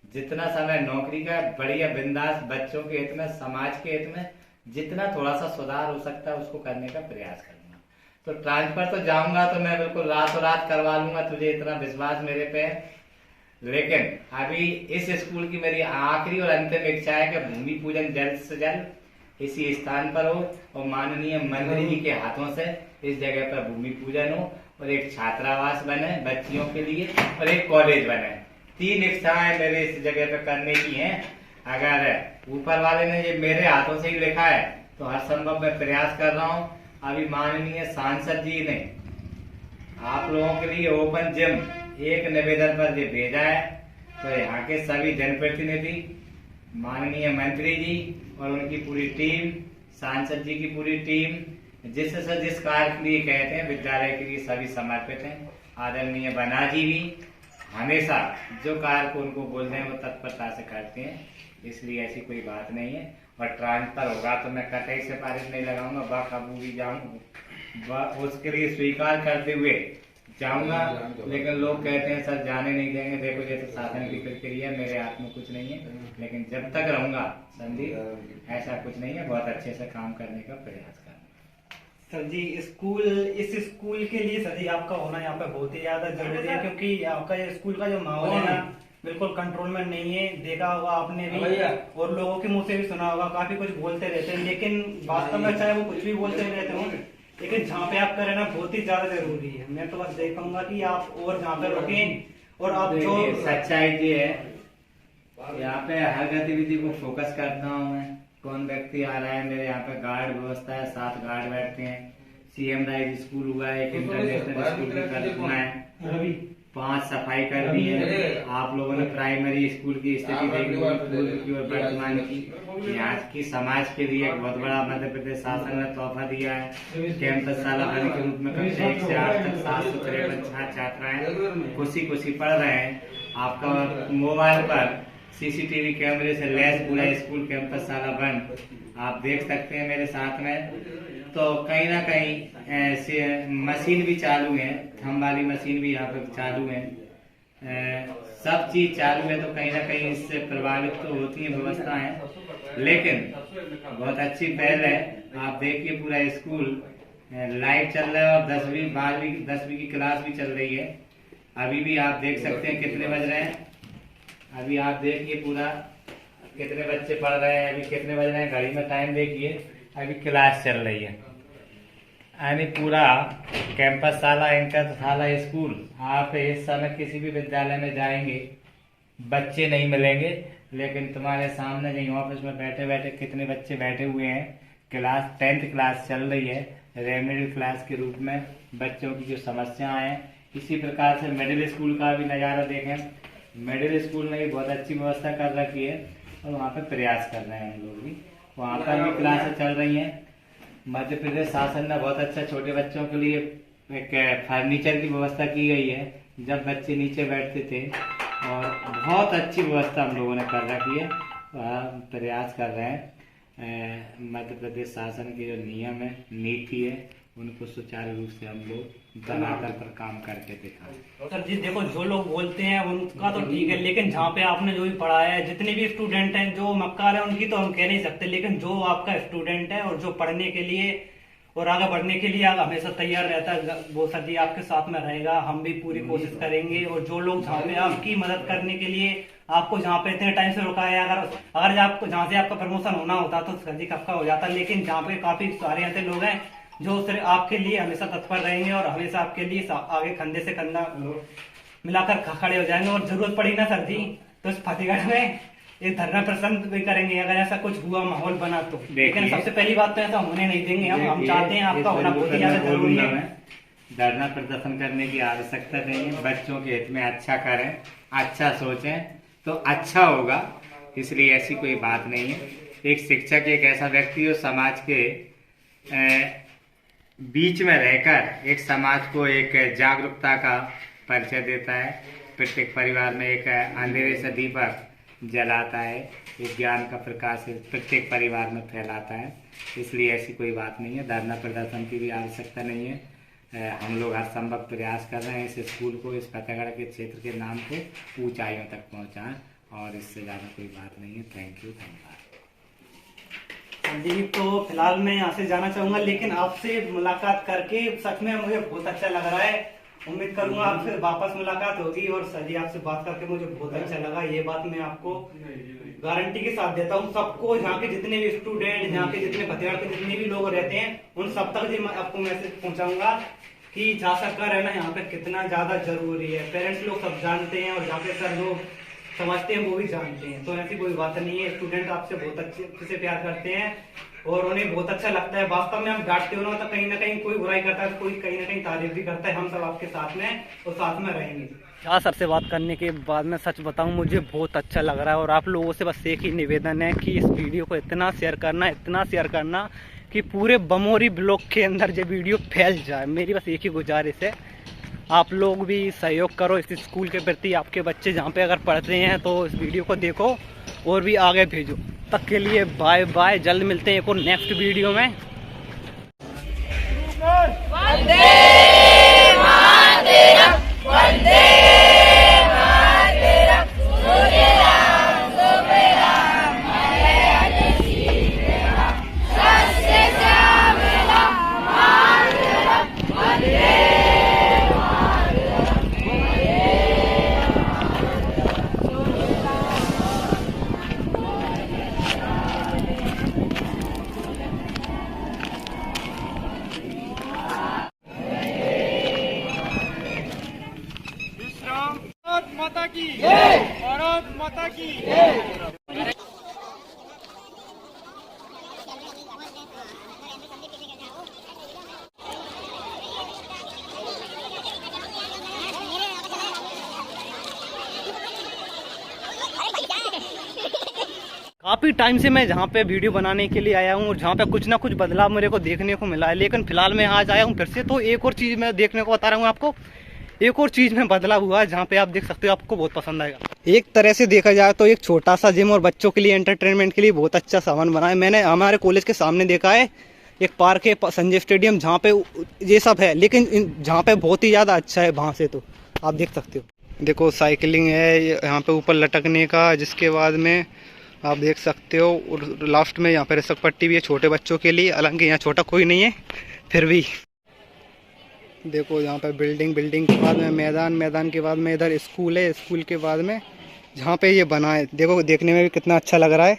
S3: जितना समय नौकरी का बढ़िया बिंदास बच्चों के हित में, समाज के हित में जितना थोड़ा सा सुधार हो सकता है उसको करने का प्रयास करूंगा। तो ट्रांसफर तो जाऊंगा तो मैं बिल्कुल रातों रात करवा लूंगा, तुझे इतना विश्वास मेरे पे है। लेकिन अभी इस स्कूल की मेरी आखिरी और अंतिम इच्छा है कि भूमि पूजन जल्द से जल्द इसी स्थान पर हो, और माननीय मंत्री जी के हाथों से इस जगह पर भूमि पूजन हो, और एक छात्रावास बने बच्चियों के लिए, और एक कॉलेज बने। 3 इच्छाएं मेरे इस जगह पर करने की हैं। अगर ऊपर वाले ने ये मेरे हाथों से ही लिखा है तो हर संभव मैं प्रयास कर रहा हूँ। अभी माननीय सांसद जी ने आप लोगों के लिए ओपन जिम एक निवेदन पर ये भेजा है, तो यहाँ के सभी जनप्रतिनिधि, माननीय मंत्री जी और उनकी पूरी टीम, सांसद जी की पूरी टीम, जिस कार्य के लिए कहते हैं विद्यालय के लिए सभी समर्पित हैं। आदरणीय बना जी भी हमेशा जो कार्य को उनको बोलते हैं वो तत्परता से करते हैं, इसलिए ऐसी कोई बात नहीं है। और ट्रांसफर होगा तो मैं कतई सिफारिश नहीं लगाऊंगा, बाकाबू भी जाऊंगा, उसके लिए स्वीकार करते हुए जाऊंगा। लेकिन लोग कहते हैं सर जाने नहीं देंगे। देखो, ये तो शासन की प्रक्रिया है, मेरे हाथ में कुछ नहीं है, लेकिन जब तक रहूंगा संदीप ऐसा कुछ नहीं है, बहुत अच्छे से काम करने का प्रयास करूंगा।
S1: सर जी, इस स्कूल के लिए सर जी आपका होना यहाँ पे बहुत ही ज्यादा जरूरी है, क्योंकि आपका ये स्कूल का जो माहौल है ना, बिल्कुल कंट्रोल में नहीं है। देखा होगा आपने भी, और लोगों के मुंह से भी सुना होगा, काफी कुछ बोलते रहते हैं, लेकिन वास्तव में चाहे वो कुछ भी बोलते रहते हो, लेकिन जहाँ पे आप करें ना बहुत ही ज्यादा जरूरी है। मैं तो बस देख पाऊंगा कि आप और जहाँ पे रुकें, और आप जो
S3: सच्चाई ये है, यहाँ पे हर गतिविधि को फोकस करता हूँ मैं। कौन व्यक्ति आ रहा है, मेरे यहाँ पे गार्ड व्यवस्था है, 7 गार्ड बैठते हैं। सीएम राइज स्कूल हुआ है, एक इंटरनेशनल स्कूल भी है, 5 सफाई कर दी है। आप लोगों ने प्राइमरी स्कूल की स्थिति देखी पूर्व की और वर्तमान की। आज की समाज के लिए एक बहुत बड़ा मध्य प्रदेश शासन ने तोहफा दिया है। कैंपस साला भर के रूप में कक्षा 1 से 8 तक 753 छात्र छात्राएं खुशी पढ़ रहे हैं। आपका मोबाइल पर सीसीटीवी कैमरे से लैस पूरा स्कूल कैंपस साला बंद आप देख सकते हैं मेरे साथ में। तो कहीं ना कहीं मशीन भी चालू है, थम वाली मशीन भी यहाँ पर चालू है, सब चीज चालू है। तो कहीं ना कहीं इससे प्रभावित तो होती है व्यवस्थाएं, लेकिन बहुत अच्छी पहल है। आप देखिए पूरा स्कूल लाइट चल रहा है और 10वीं 12वीं 10वीं की क्लास भी चल रही है। अभी भी आप देख सकते हैं कितने बज रहे हैं। अभी आप देखिए पूरा कितने बच्चे पढ़ रहे हैं, अभी कितने बज रहे हैं, घड़ी में टाइम देखिए, अभी क्लास चल रही है। यानी पूरा कैंपस साला इंटर साला स्कूल। आप इस समय किसी भी विद्यालय में जाएंगे बच्चे नहीं मिलेंगे, लेकिन तुम्हारे सामने कहीं ऑफिस में बैठे बैठे कितने बच्चे बैठे हुए हैं। क्लास 10th क्लास चल रही है रेमेडियल क्लास के रूप में। बच्चों की जो समस्याएं हैं, इसी प्रकार से मिडिल स्कूल का भी नज़ारा देखें। मिडिल स्कूल में भी बहुत अच्छी व्यवस्था कर रखी है और वहाँ पे प्रयास कर रहे हैं हम लोग भी। वहाँ पर भी क्लासें चल रही हैं। मध्य प्रदेश शासन ने बहुत अच्छा छोटे बच्चों के लिए एक फर्नीचर की व्यवस्था की गई है, जब बच्चे नीचे बैठते थे, और बहुत अच्छी व्यवस्था हम लोगों ने कर रखी है। प्रयास कर रहे हैं मध्य प्रदेश शासन के जो नियम है, नीति है, उनको सुचारू रूप से हम लोग बनाकर पर काम करके दिखाएं।
S1: सर जी देखो, जो लोग बोलते हैं उनका तो ठीक है, लेकिन जहाँ पे आपने जो भी पढ़ाया है, जितने भी स्टूडेंट हैं जो मक्कार है, उनकी तो हम कह नहीं सकते, लेकिन जो आपका स्टूडेंट है और जो पढ़ने के लिए और आगे बढ़ने के लिए हमेशा तैयार रहता है, वो सर जी आपके साथ में रहेगा। हम भी पूरी कोशिश करेंगे। और जो लोग जहाँ पे आपकी मदद करने के लिए आपको जहाँ पे इतने टाइम से रुका है, अगर आपको जहाँ से आपका प्रमोशन होना होता तो सर जी कब का हो जाता, लेकिन जहाँ पे काफी सारे ऐसे लोग हैं जो सिर्फ आपके लिए हमेशा तत्पर रहेंगे और हमेशा आपके लिए आगे कंधे से कंधा मिलाकर खड़े हो जाएंगे। और जरूरत पड़ी ना सर जी तो इस फतेहगढ़ में एक धरना प्रदर्शन भी करेंगे अगर ऐसा कुछ हुआ माहौल बना तो। लेकिन सबसे पहली बात तो ऐसा होने नहीं देंगे हम चाहते हैं आपका होना बहुत ही ज्यादा जरूरी है।
S3: धरना प्रदर्शन करने की आवश्यकता नहीं है। बच्चों के हित में अच्छा करें, अच्छा सोचें तो अच्छा होगा, इसलिए ऐसी कोई बात नहीं है। एक शिक्षक एक ऐसा व्यक्ति हो समाज के बीच में रहकर एक समाज को एक जागरूकता का परिचय देता है। प्रत्येक परिवार में एक अंधेरे से दीपक जलाता है, एक ज्ञान का प्रकाश प्रत्येक परिवार में फैलाता है। इसलिए ऐसी कोई बात नहीं है, धरना प्रदर्शन की भी आवश्यकता नहीं है। हम लोग हर संभव प्रयास कर रहे हैं इस स्कूल को, इस फतेहगढ़ के क्षेत्र के नाम को ऊंचाइयों तक पहुंचाएं, और इससे ज़्यादा कोई बात नहीं है। थैंक यू, धन्यवाद।
S1: जी तो फिलहाल मैं यहाँ से जाना चाहूंगा, लेकिन आपसे मुलाकात करके सच में मुझे बहुत अच्छा लग रहा है। उम्मीद करूंगा आपसे वापस मुलाकात होगी। और सर जी आपसे बात करके मुझे बहुत अच्छा लगा, ये बात मैं आपको गारंटी के साथ देता हूँ। सबको, यहाँ के जितने भी स्टूडेंट, यहाँ के जितने फतेहगढ़ के जितने भी लोग रहते हैं, उन सब तक जी मैं आपको मैसेज पहुंचाऊंगा कि जा सकता रहना यहाँ पे कितना ज्यादा जरूरी है। पेरेंट्स लोग सब जानते हैं और जाके सर लोग समझते हैं वो भी जानते हैं, तो ऐसी कोई बात नहीं है। स्टूडेंट आपसे बहुत अच्छे से प्यार करते हैं और उन्हें बहुत अच्छा लगता है। वास्तव में हम डांटते हो ना तो कहीं ना कहीं कोई बुराई करता है, कोई कहीं ना कहीं तारीफ भी करता है। हम सब आपके साथ में और साथ में रहेंगे। क्या सर से बात करने के बाद मैं सच बताऊं, मुझे बहुत अच्छा लग रहा है। और आप लोगों से बस एक ही निवेदन है कि इस वीडियो को इतना शेयर करना कि पूरे बमोरी ब्लॉक के अंदर ये वीडियो फैल जाए। मेरी बस एक ही गुजारिश है, आप लोग भी सहयोग करो इस स्कूल के प्रति। आपके बच्चे जहाँ पे अगर पढ़ते हैं तो इस वीडियो को देखो और भी आगे भेजो। तब के लिए बाय बाय, जल्द मिलते हैं एक और नेक्स्ट वीडियो में। वंदे मातरम, वंदे मातरम, सूर्य राम सुबह राम, मलयाजी सीते राम, सस्य श्यामला मातरम, वंदे
S5: माता की जय, भारत माता की जय।
S1: काफ़ी टाइम से मैं जहाँ पे वीडियो बनाने के लिए आया हूँ और जहाँ पे कुछ ना कुछ बदलाव मेरे को देखने को मिला है, लेकिन फिलहाल मैं आज आया हूँ फिर से। तो एक और चीज़ मैं देखने को बता रहा हूँ आपको, एक और चीज़ में बदलाव हुआ है जहाँ पे आप देख सकते हो, आपको बहुत पसंद आएगा। एक तरह से देखा जाए तो एक छोटा सा जिम और बच्चों के लिए एंटरटेनमेंट के लिए बहुत अच्छा सामान बना है। मैंने हमारे कॉलेज के सामने देखा है एक पार्क है संजय स्टेडियम, जहाँ पे ये सब है, लेकिन जहाँ पे बहुत ही ज़्यादा अच्छा है वहाँ से। तो आप देख सकते हो, देखो साइकिलिंग है यहाँ पे ऊपर लटकने का, जिसके बाद में आप देख सकते हो। और लास्ट में यहाँ पे रसक पट्टी भी है छोटे बच्चों के लिए, हालांकि यहाँ छोटा कोई नहीं है फिर भी। देखो यहाँ पे बिल्डिंग के बाद में मैदान के बाद में इधर स्कूल है, स्कूल के बाद में जहाँ पे ये बना है, देखो देखने में भी कितना अच्छा लग रहा है।